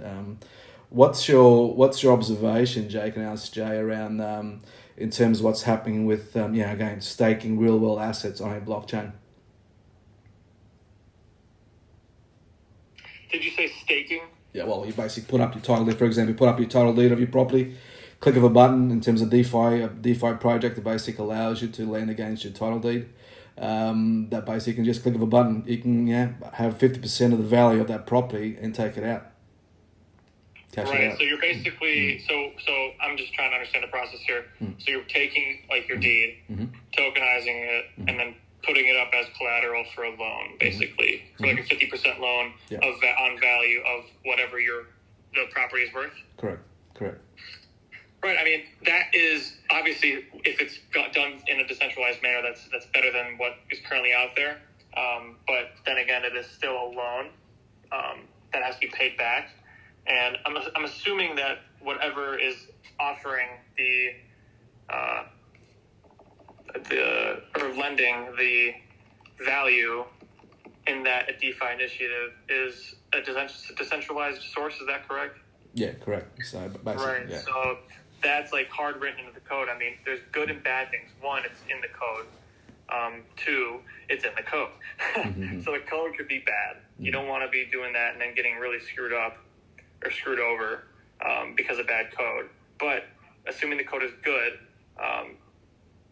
What's your observation, Jake and Jay, around in terms of what's happening with again staking real world assets on a blockchain? Did you say staking? Yeah, well, you basically put up your title deed, for example, you put up your title deed of your property, click of a button. In terms of DeFi, a DeFi project that basically allows you to lend against your title deed. That basically you can just click of a button. You can have 50% of the value of that property and take it out. Right, so you're basically, so I'm just trying to understand the process here. So you're taking like your deed, tokenizing it, and then putting it up as collateral for a loan, basically, for like a 50% loan on value of whatever the property is worth? Correct. Right, I mean, that is, obviously, if it's done in a decentralized manner, that's better than what is currently out there. But then again, it is still a loan that has to be paid back. And I'm assuming that whatever is offering or lending the value in that DeFi initiative is a decentralized source. Is that correct? Yeah, correct. So basically, So that's like hard written into the code. I mean, there's good and bad things. One, it's in the code. Two, it's in the code. So the code could be bad. You don't want to be doing that and then getting really screwed up or screwed over because of bad code. But assuming the code is good,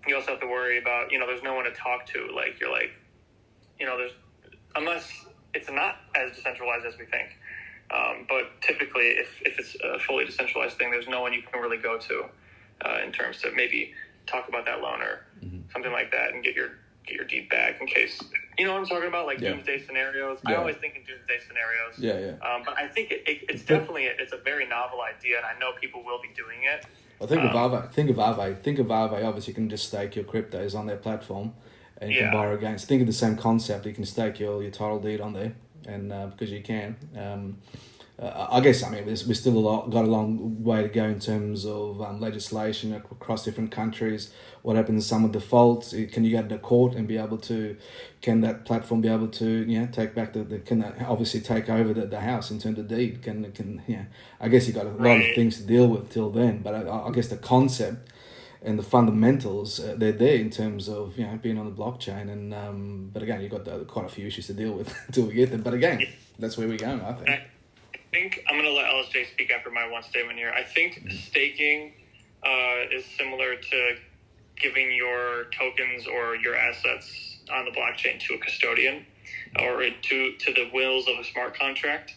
you also have to worry about, there's no one to talk to. Like, you're like, unless it's not as decentralized as we think. But typically, if it's a fully decentralized thing, there's no one you can really go to in terms to maybe talk about that loan or something like that and get your deed back in case, you know what I'm talking about, like doomsday scenarios. I always think in doomsday scenarios. But I think it's definitely it's a very novel idea, and I know people will be doing it. Well, think of Aave. Think of Aave. Obviously, you can just stake your cryptos on their platform, and you can borrow against. Think of the same concept. You can stake your title deed on there, and because you can. I guess we still got a long way to go in terms of legislation across different countries. What happens if someone defaults? Can you go to court and be able to? Can that platform be able to take back can that obviously take over the house in terms of deed? I guess you got a lot of things to deal with till then. But I guess the concept and the fundamentals they're there in terms of being on the blockchain. And but again, you got quite a few issues to deal with until we get there. But again, that's where we're going, I think. I think I'm going to let LSJ speak after my one statement here. I think staking is similar to giving your tokens or your assets on the blockchain to a custodian or to the wills of a smart contract.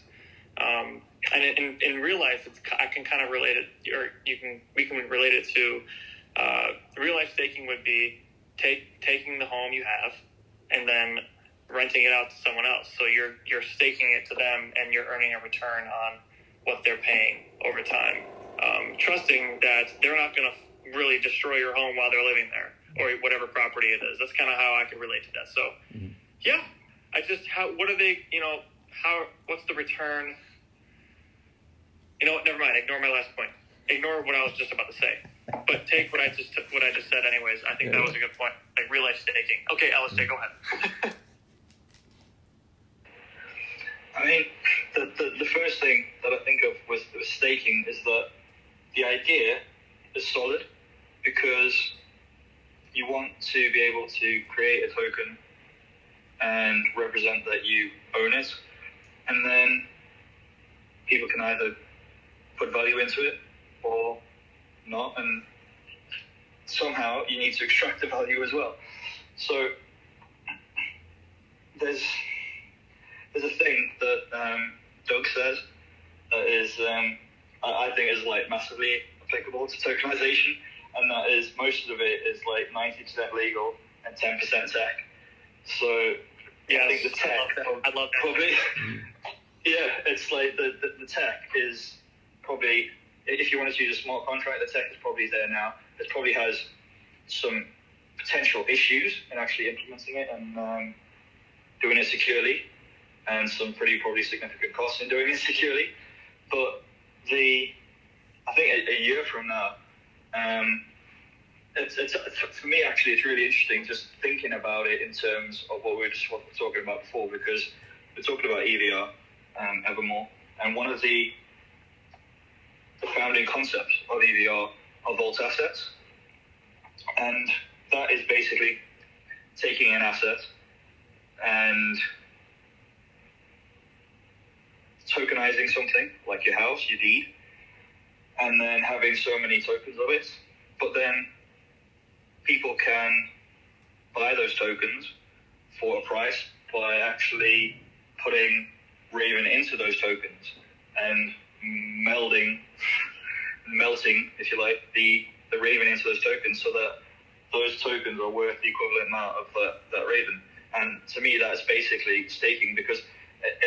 And in real life, I can kind of relate it, or we can relate it to real life staking would be taking the home you have and then renting it out to someone else. So you're staking it to them and you're earning a return on what they're paying over time. Trusting that they're not going to really destroy your home while they're living there or whatever property it is. That's kind of how I can relate to that. So what are they, what's the return? You know what? Never mind. Ignore my last point. Ignore what I was just about to say. But take what I just said anyways. I think that was a good point. Like real life staking. Okay, LSJ, go ahead. I mean, the first thing that I think of with staking is that the idea is solid because you want to be able to create a token and represent that you own it, and then people can either put value into it or not, and somehow you need to extract the value as well. So there's a thing that Doug says that is I think is like massively applicable to tokenization, and that is most of it is like 90% legal and 10% tech. So I think the tech, I love that. Probably, it's like the tech is probably, if you wanted to use a smart contract, the tech is probably there now. It probably has some potential issues in actually implementing it and doing it securely, and some probably significant costs in doing it securely. But I think a year from now, for me actually it's really interesting just thinking about it in terms of what we were just talking about before, because we're talking about EVR Evermore, and one of the founding concepts of EVR are vault assets, and that is basically taking an asset and tokenizing something like your house, your deed, and then having so many tokens of it. But then people can buy those tokens for a price by actually putting Raven into those tokens and melting, if you like, the Raven into those tokens, so that those tokens are worth the equivalent amount of that Raven. And to me, that's basically staking, because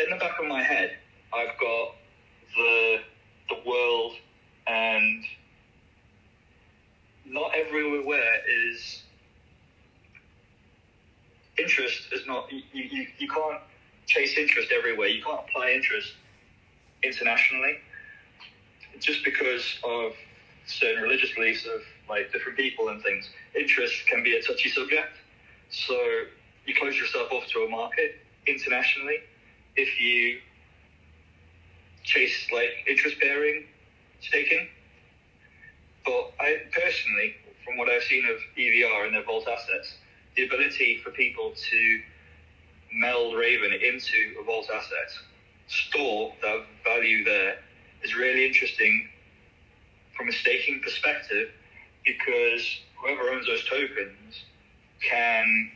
in the back of my head, I've got the world, and not everywhere is interest is not, you can't chase interest everywhere. You can't apply interest internationally just because of certain religious beliefs of like different people and things. Interest can be a touchy subject, so you close yourself off to a market internationally if you chase like interest-bearing staking. But I personally, from what I've seen of EVR and their vault assets, the ability for people to meld Raven into a vault asset, store that value there, is really interesting from a staking perspective, because whoever owns those tokens can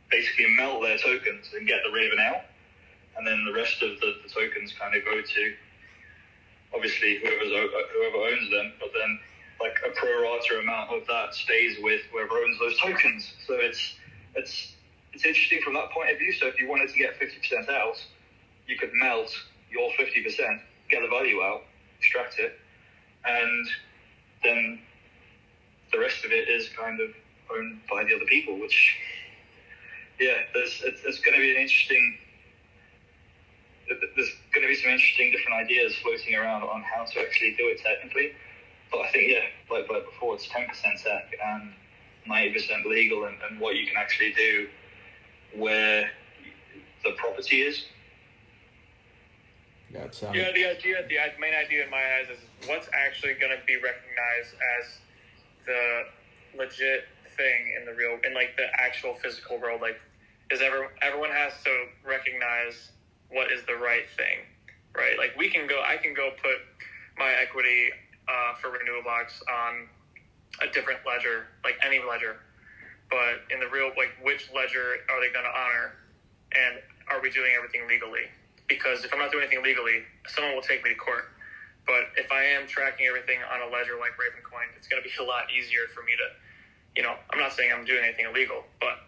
basically melt their tokens and get the Raven out, and then the rest of the tokens kind of go to obviously whoever owns them, but then like a pro rata amount of that stays with whoever owns those tokens. So it's interesting from that point of view. So if you wanted to get 50% out, you could melt your 50%, get the value out, extract it, and then the rest of it is kind of owned by the other people, which, yeah, it's going to be an interesting, there's going to be some interesting different ideas floating around on how to actually do it technically. But I think, yeah, like before, it's 10% tech and 90% legal, and what you can actually do where the property is. Yeah, it's, the main idea in my eyes is what's actually going to be recognized as the legit thing in the real, in like the actual physical world. Like, is everyone has to recognize what is the right thing, right? Like I can go put my equity for Renewablox on a different ledger, like any ledger, but in the real, like, which ledger are they going to honor, and are we doing everything legally? Because if I'm not doing anything legally, someone will take me to court. But if I am tracking everything on a ledger like Ravencoin, it's going to be a lot easier for me to, I'm not saying I'm doing anything illegal, but,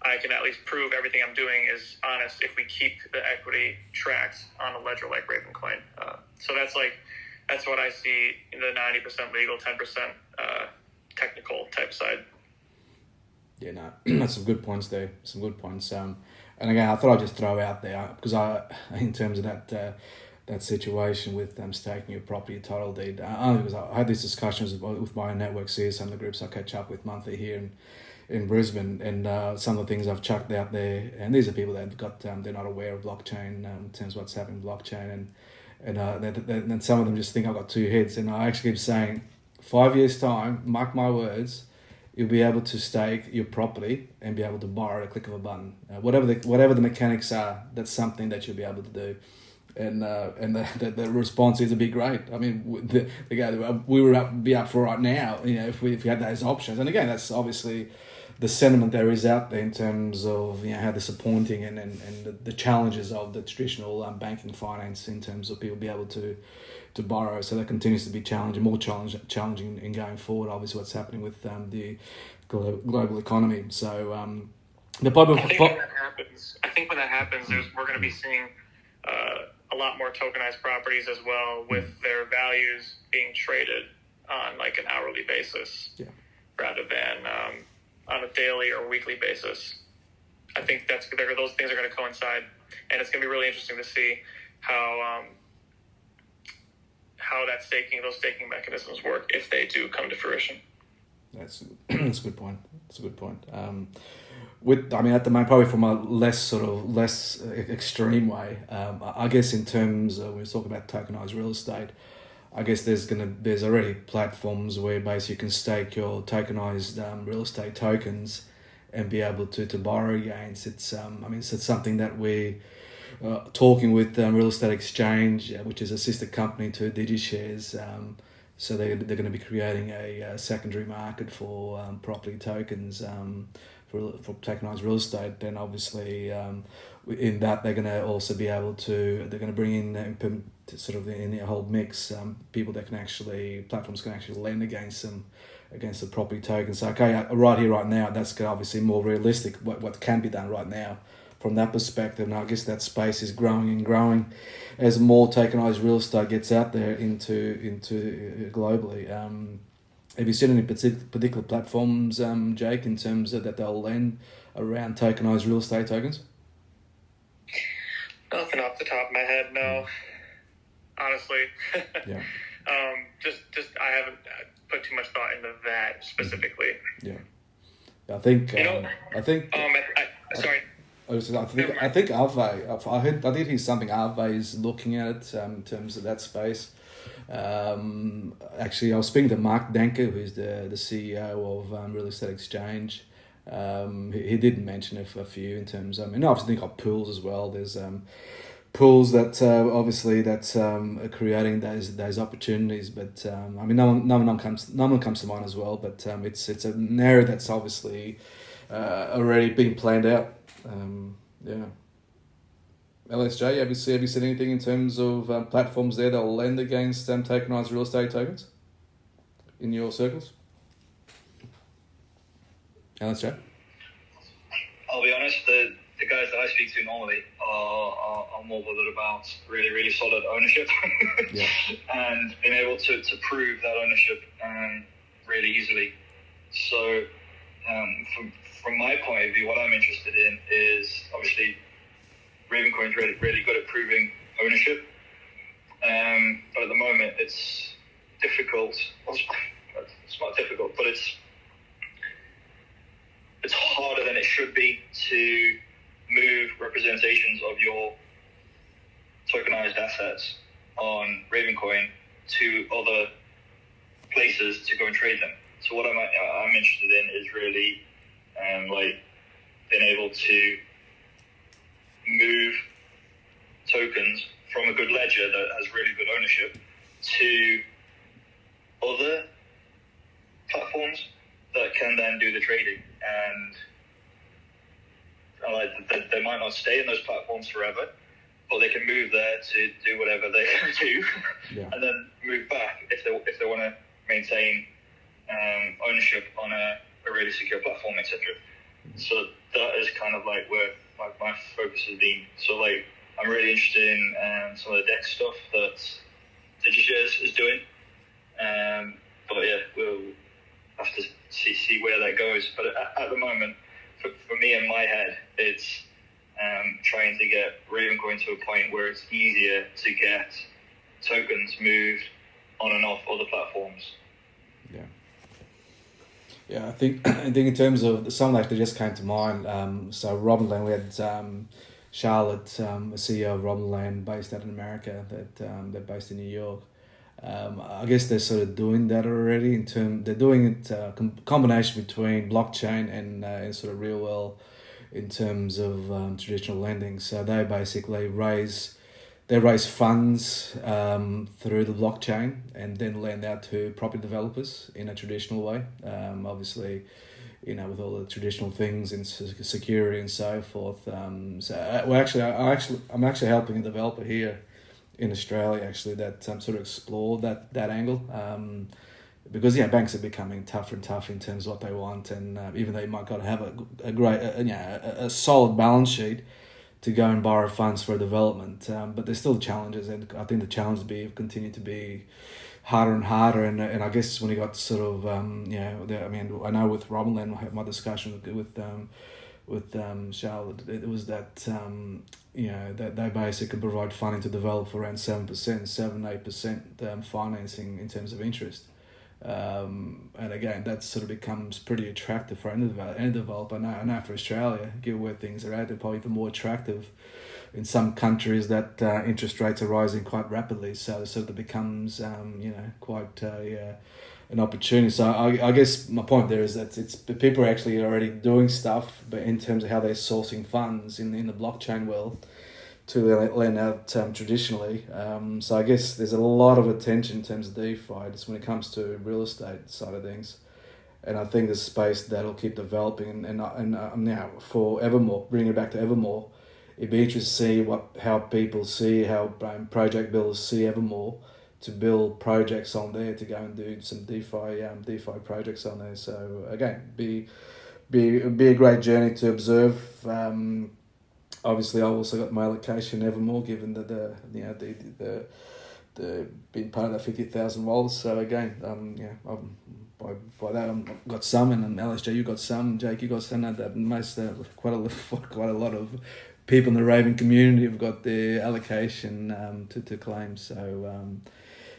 I can at least prove everything I'm doing is honest if we keep the equity tracked on a ledger like Ravencoin. So that's what I see in the 90% legal, 10% technical type side. Yeah, no, that's some good points there. Some good points. And again, I thought I'd just throw out there, because in terms of that situation with staking your property title deed, only because I had these discussions with my network CS and the groups I catch up with monthly here in Brisbane, and some of the things I've chucked out there, and these are people that have got they're not aware of blockchain in terms of what's happening with blockchain, and some of them just think I've got two heads, and I actually keep saying, 5 years time, mark my words, you'll be able to stake your property and be able to borrow at a click of a button. Whatever the mechanics are, that's something that you'll be able to do. And the response is to be great. I mean, the guy we would be up for right now, if we had those options. And again, that's obviously the sentiment there is out there in terms of how disappointing and the challenges of the traditional banking finance in terms of people be able to borrow. So that continues to be more challenging in going forward. Obviously, what's happening with the global economy. So the problem. I think when that happens, we're going to be seeing a lot more tokenized properties as well, with their values being traded on like an hourly basis, rather than on a daily or weekly basis. I think those things are going to coincide, and it's going to be really interesting to see how those staking mechanisms work if they do come to fruition. That's a good point. That's a good point. At the moment, probably from a less extreme way, I guess in terms of when we talk about tokenized real estate, I guess there's already platforms where basically you can stake your tokenized real estate tokens and be able to borrow against. It's something that we talking with Real Estate Exchange, which is a sister company to DigiShares. So they're going to be creating a secondary market for property tokens for tokenized real estate. Then obviously in that they're going to also be able to, they're going to bring in sort of in the whole mix platforms can actually lend against the property tokens. So okay, right here, right now, that's obviously more realistic what can be done right now from that perspective. And I guess that space is growing and growing as more tokenized real estate gets out there into globally. Have you seen any particular platforms, Jake, in terms of that they'll lend around tokenized real estate tokens? Nothing off the top of my head, no. Honestly. Yeah. Just I haven't put too much thought into that specifically. Yeah. I think. Sorry. I think Arve. I did hear something. Arve is looking at it in terms of that space. Actually, I was speaking to Mark Danker, who's the CEO of Real Estate Exchange. He did mention a few in terms of, and obviously they've got pools as well. There's pools that obviously that's are creating those opportunities. But I mean, no one comes to mind as well. But it's an area that's obviously already being planned out. Yeah. LSJ, have you seen anything in terms of platforms there that will lend against tokenized real estate tokens in your circles? LSJ? I'll be honest, the guys that I speak to normally are more bothered about really, really solid ownership Yeah. and being able to prove that ownership really easily. So from my point of view, what I'm interested in is obviously Ravencoin's really, really good at proving ownership. But at the moment, it's difficult. Well, it's not difficult, but it's harder than it should be to move representations of your tokenized assets on Ravencoin to other places to go and trade them. So what I'm interested in is really like being able to move tokens from a good ledger that has really good ownership to other platforms that can then do the trading. And they might not stay in those platforms forever, but they can move there to do whatever they do, Yeah. and then move back if they want to maintain ownership on a really secure platform, etc. So that is kind of like where my focus has been. So like I'm really interested in some of the DEX stuff that DigiShares is doing. But yeah, we'll have to see where that goes. But at the moment, for me in my head, it's trying to get Ravencoin to a point where it's easier to get tokens moved on and off other platforms. Yeah. Yeah, I think in terms of some that just came to mind. So Robin Land, we had Charlotte, a CEO of Robin Land, based out in America. They're based in New York. I guess they're sort of doing that already. They're doing it combination between blockchain and sort of real world in terms of traditional lending. So they basically raise funds through the blockchain and then lend out to property developers in a traditional way. Obviously, with all the traditional things in security and so forth. I'm actually helping a developer here in Australia actually that sort of explore that angle. Because banks are becoming tougher and tougher in terms of what they want, and even though you might got to have a great a solid balance sheet to go and borrow funds for development, but there's still challenges, and I think the challenges continue to be harder and harder. And I guess when you got sort of I know with Robin Land, I had my discussion with Charlotte, it was that that they basically can provide funding to develop for around 7%-8% financing in terms of interest. And again, that sort of becomes pretty attractive for any developer. I know for Australia, given where things are at, they're probably even more attractive in some countries that interest rates are rising quite rapidly. So it sort of becomes, quite an opportunity. So I guess my point there is that it's people are actually already doing stuff, but in terms of how they're sourcing funds in the blockchain world to lend out traditionally. So I guess there's a lot of attention in terms of DeFi just when it comes to real estate side of things. And I think there's space that'll keep developing. And now for Evermore, bringing it back to Evermore, it'd be interesting to see how people see, how project builders see Evermore to build projects on there, to go and do some DeFi projects on there. So again, be a great journey to observe. Obviously, I also got my allocation Evermore, given that the being part of that 50,000 wallets. So again, by that I've got some, and LSJ you got some, Jake you got some. That most quite a lot of people in the Raven community have got their allocation to claim. So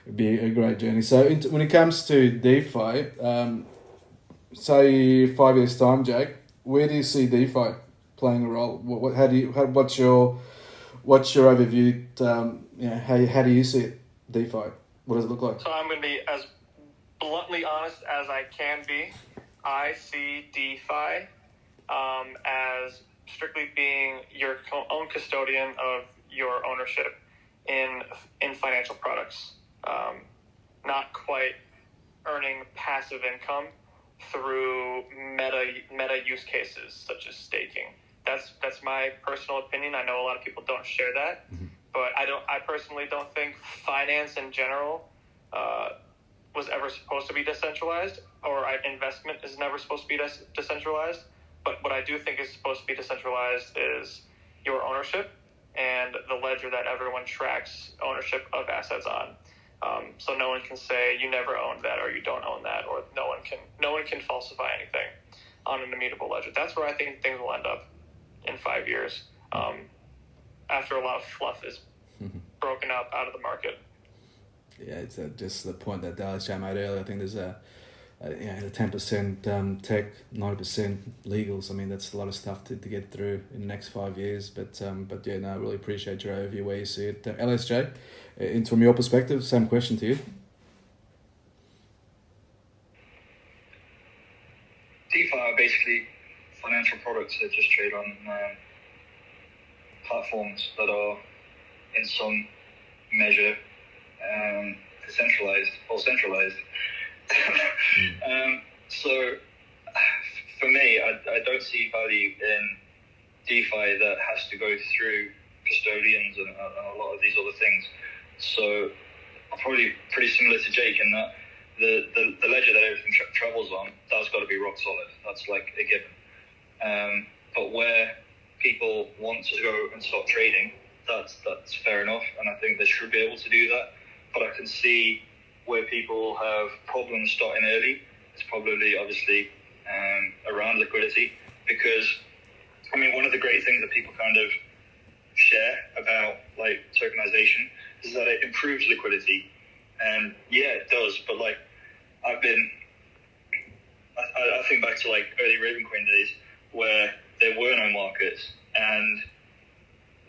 it'd be a great journey. So when it comes to DeFi, say 5 years time, Jake, where do you see DeFi playing a role? What's your overview? How do you see it, DeFi? What does it look like? So I'm going to be as bluntly honest as I can be. I see DeFi as strictly being your own custodian of your ownership in financial products, not quite earning passive income through meta use cases such as staking. That's my personal opinion. I know a lot of people don't share that, but I personally don't think finance in general was ever supposed to be decentralized, or investment is never supposed to be decentralized. But what I do think is supposed to be decentralized is your ownership and the ledger that everyone tracks ownership of assets on. So no one can say you never owned that or you don't own that, or no one can falsify anything on an immutable ledger. That's where I think things will end up in 5 years, after a lot of fluff is broken up out of the market. Yeah, it's just the point that Dallas made earlier. I think there's a 10% tech, 90% legals. I mean, that's a lot of stuff to get through in the next 5 years. But yeah, no, I really appreciate your overview where you see it. LSJ, from your perspective, same question to you. DeFi are basically financial products that just trade on platforms that are in some measure decentralized or centralized. So for me, I don't see value in DeFi that has to go through custodians and a lot of these other things. So I'm probably pretty similar to Jake in that the ledger that everything travels on, that's got to be rock solid. That's like a given. But where people want to go and start trading, that's fair enough, and I think they should be able to do that. But I can see where people have problems starting early. It's probably obviously around liquidity, because I mean, one of the great things that people kind of share about like tokenization is that it improves liquidity, and yeah, it does. But like I think back to like early Ravencoin days where there were no markets and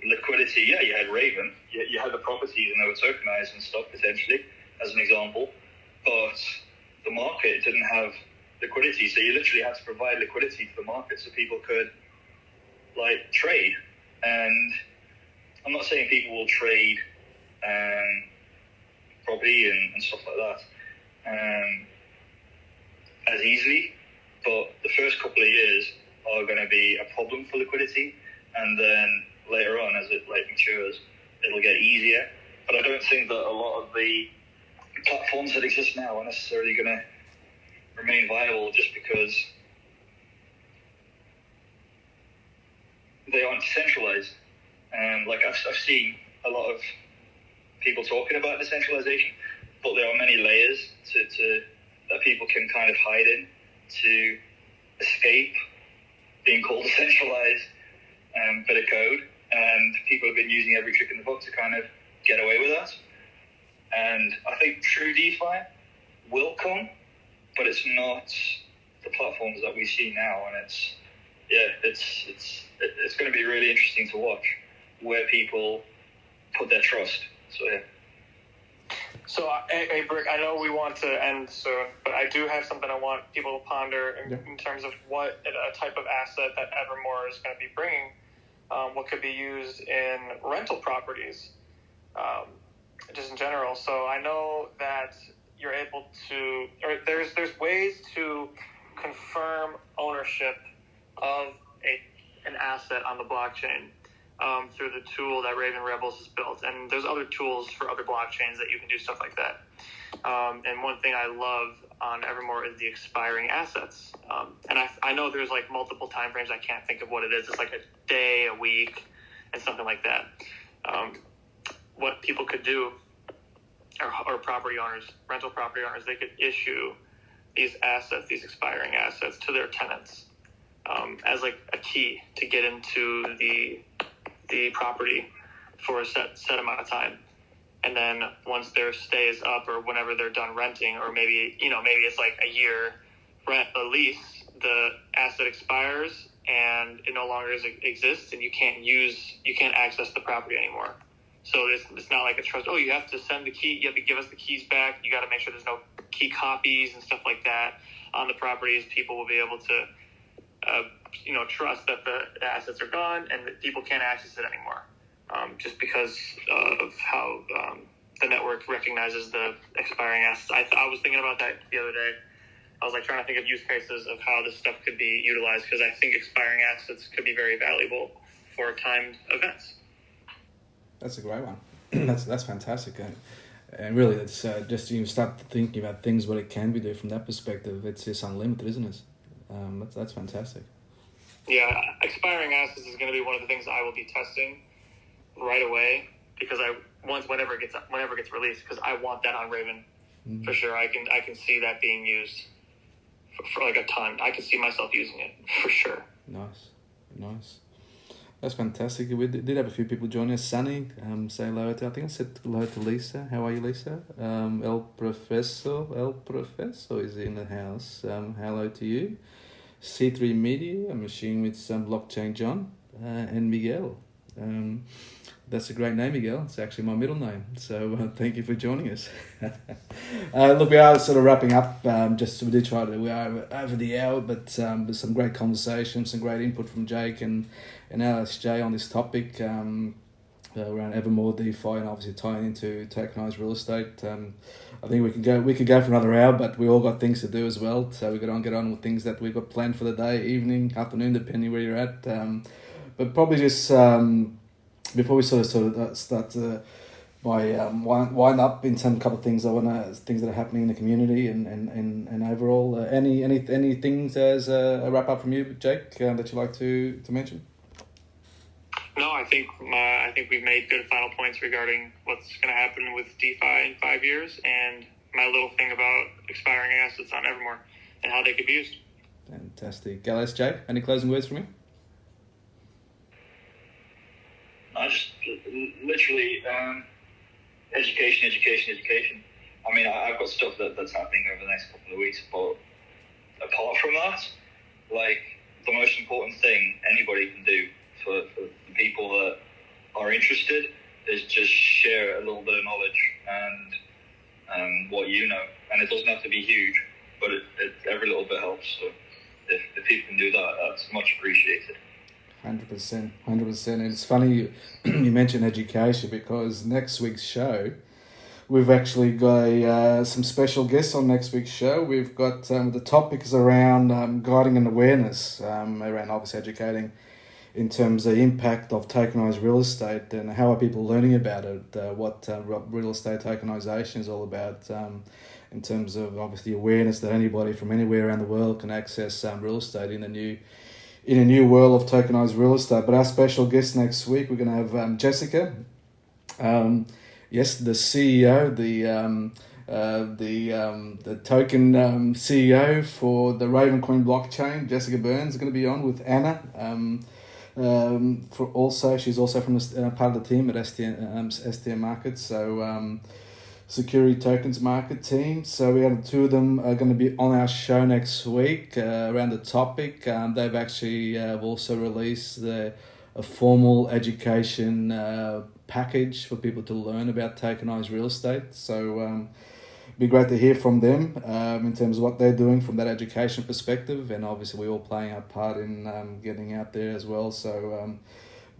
liquidity. Yeah, you had Raven, you had the properties and they were tokenized and stuff potentially, as an example, but the market didn't have liquidity, so you literally had to provide liquidity to the market so people could like trade. And I'm not saying people will trade property and stuff like that as easily, but the first couple of years are going to be a problem for liquidity, and then later on, as it like matures, it'll get easier. But I don't think that a lot of the platforms that exist now are necessarily going to remain viable just because they aren't decentralized. Like I've seen a lot of people talking about decentralization, but there are many layers to that people can kind of hide in to escape being called decentralized bit of code, and people have been using every trick in the book to kind of get away with that. And I think true DeFi will come, but it's not the platforms that we see now, and it's going to be really interesting to watch where people put their trust. So yeah. So, hey, Brick, I know we want to end soon, but I do have something I want people to ponder in terms of what a type of asset that Evermore is going to be bringing, what could be used in rental properties, just in general. So I know that you're able to, or there's ways to confirm ownership of an asset on the blockchain through the tool that Raven Rebels has built. And there's other tools for other blockchains that you can do stuff like that. And one thing I love on Evermore is the expiring assets. And I know there's like multiple time frames. I can't think of what it is. It's like a day, a week, and something like that. What people could do, or property owners, rental property owners, they could issue these assets, these expiring assets, to their tenants as like a key to get into the property for a set amount of time. And then once their stay is up, or whenever they're done renting, or maybe it's like a year rent a lease, the asset expires and it no longer exists, and you can't access the property anymore. So it's not like a trust. Oh, you have to send the key. You have to give us the keys back. You got to make sure there's no key copies and stuff like that on the properties. People will be able to, trust that the assets are gone and that people can't access it anymore. just because of how the network recognizes the expiring assets. I was thinking about that the other day. I was like trying to think of use cases of how this stuff could be utilized, because I think expiring assets could be very valuable for timed events. That's a great one. That's fantastic, and really, it's just you start thinking about things what it can be do from that perspective. It's just unlimited, isn't it? That's fantastic. Yeah, expiring assets is going to be one of the things I will be testing right away, because whenever it gets released, because I want that on Raven for sure. I can see that being used for like a ton. I can see myself using it for sure. Nice. That's fantastic. We did have a few people join us. Sunny, say hello to, I think I said hello to Lisa. How are you, Lisa? El Professor is in the house. Hello to you. C3 Media, a machine with some blockchain, John, and Miguel. That's a great name, Miguel. It's actually my middle name. So thank you for joining us. Look, we are sort of wrapping up. We are over the hour, but there's some great conversation, some great input from Jake and LSJ on this topic around Evermore DeFi, and obviously tying into tokenized real estate. I think we could go for another hour, but we all got things to do as well. So we got to get on with things that we've got planned for the day, evening, afternoon, depending where you're at. But probably just before we sort of start wind up in some couple of things, things that are happening in the community and overall, any things as a wrap up from you, Jake, that you'd like to mention? No, I think we've made good final points regarding what's going to happen with DeFi in 5 years, and my little thing about expiring assets on Evermore and how they could be used. Fantastic. LSJ, any closing words from you? I just literally education. I mean, I've got stuff that's happening over the next couple of weeks, but apart from that, like, the most important thing anybody can do for the people that are interested is just share a little bit of knowledge and what you know. And it doesn't have to be huge, but every little bit helps. So if people can do that, that's much appreciated. 100%. It's funny you mentioned education, because next week's show, we've actually got some special guests on next week's show. We've got the topic is around guiding and awareness, around obviously educating in terms of the impact of tokenized real estate and how are people learning about it, what real estate tokenization is all about, in terms of obviously awareness that anybody from anywhere around the world can access real estate in a new world of tokenized real estate. But our special guest next week, we're going to have Jessica, yes, the CEO, the token CEO for the Ravencoin blockchain. Jessica Burns is going to be on with Anna. She's also from the part of the team at STM Markets, so security tokens market team. So we have the two of them are going to be on our show next week around the topic. They've actually also released a formal education package for people to learn about tokenized real estate. So be great to hear from them in terms of what they're doing from that education perspective, and obviously we're all playing our part in getting out there as well. So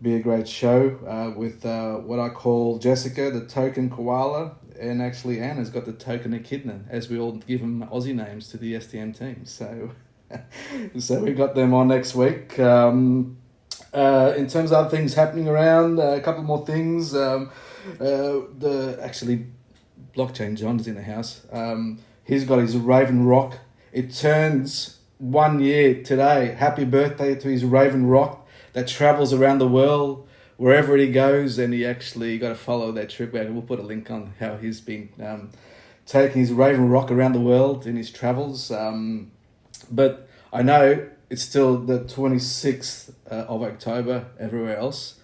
be a great show with what I call Jessica, the token koala, and actually Anna's got the token echidna, as we all give them Aussie names to the STM team. So so we got them on next week. In terms of other things happening around, a couple more things. Blockchain John is in the house. He's got his Raven Rock. It turns 1 year today. Happy birthday to his Raven Rock that travels around the world wherever he goes, and he actually got to follow that trip. We'll put a link on how he's been taking his Raven Rock around the world in his travels. But I know it's still the 26th of October everywhere else.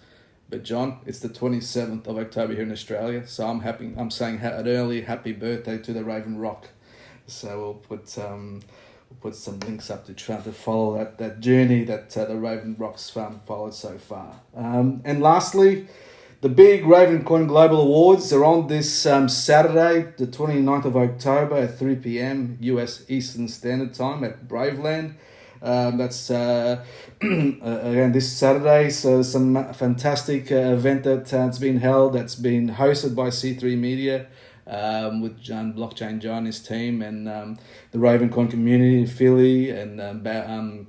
But John, it's the 27th of October here in Australia, so I'm saying an early happy birthday to the Raven Rock. So we'll put some links up to try to follow that journey that the Raven Rock's followed so far. And lastly, the big Ravencoin Global Awards are on this Saturday, the 29th of October at 3 p.m. US Eastern Standard Time at Braveland. That's again this Saturday. So some fantastic event that's been held. That's been hosted by C3 Media. With Blockchain John, his team, and the Ravencoin community, Philly, and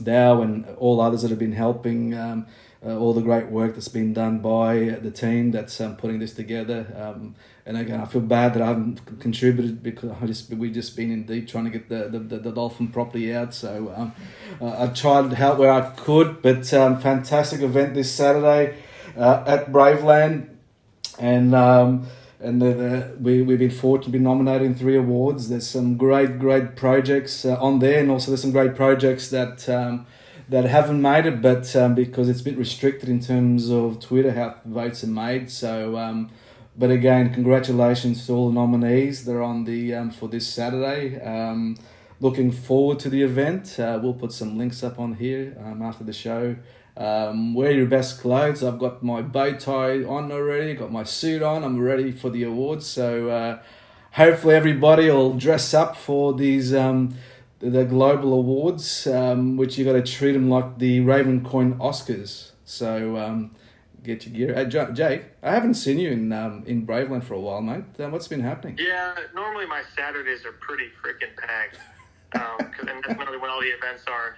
Dow, and all others that have been helping. All the great work that's been done by the team that's putting this together. And again, I feel bad that I haven't contributed because we've just been in deep trying to get the dolphin properly out. So I tried to help where I could, but fantastic event this Saturday at Braveland, and we've been fortunate to be nominated in 3 awards. There's some great projects on there, and also there's some great projects that haven't made it, but because it's a bit restricted in terms of Twitter how votes are made. So, but again, congratulations to all the nominees. They're on the for this Saturday. Looking forward to the event. We'll put some links up on here after the show. Wear your best clothes. I've got my bow tie on already, got my suit on. I'm ready for the awards. So hopefully everybody will dress up for these the global awards, which you got to treat them like the Ravencoin Oscars. So get your gear. Jake, I haven't seen you in Braveland for a while, mate. What's been happening? Yeah, normally my Saturdays are pretty freaking packed, and that's normally when all the events are.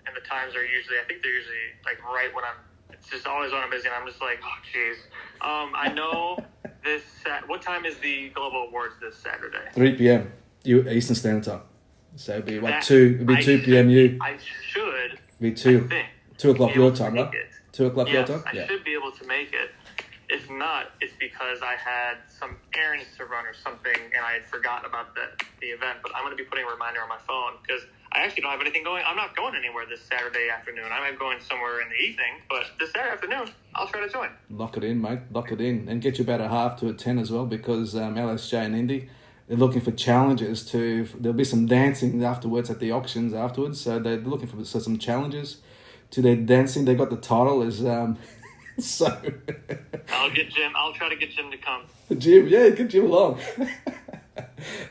And the times are usually, I think they're usually like right when it's just always when I'm busy, and I'm just like, oh jeez. I know this. What time is the global awards this Saturday? 3 p.m. Eastern Standard Time. So it'd be like 2 p.m. I should. Be 2 o'clock your time, right? 2 o'clock your Yes, time. I should be able to make it. If not, it's because I had some errands to run or something, and I had forgotten about the event. But I'm going to be putting a reminder on my phone because I actually don't have anything going. I'm not going anywhere this Saturday afternoon. I'm going somewhere in the evening, but this Saturday afternoon, I'll try to join. Lock it in, mate. Lock it in. And get you about a half to a 10 as well, because LSJ and Indy, they're looking for challenges there'll be some dancing afterwards at the auctions afterwards. So they're looking for some challenges to their dancing. They got the title as, so. I'll try to get Jim to come. Jim, yeah, get Jim along.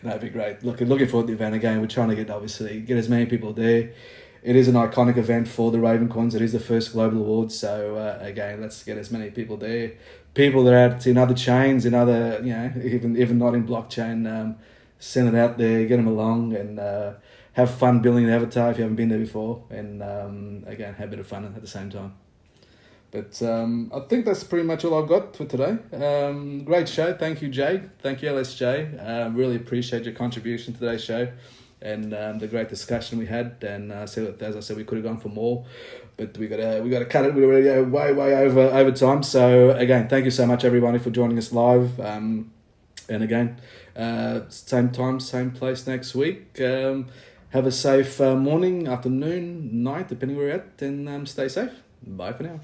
That'd be great. Looking forward to the event again. We're trying to get as many people there. It is an iconic event for the Ravencoins. It is the first global award. So again, let's get as many people there. People that are in other chains, in other, even not in blockchain, send it out there, get them along, and have fun building an avatar if you haven't been there before. And again, have a bit of fun at the same time. But I think that's pretty much all I've got for today. Great show. Thank you, Jake. Thank you, LSJ. Really appreciate your contribution to today's show and the great discussion we had. And as I said, we could have gone for more, but we got to cut it. We're already way over time. So again, thank you so much, everybody, for joining us live. And again, same time, same place next week. Have a safe morning, afternoon, night, depending where you're at, and stay safe. Bye for now.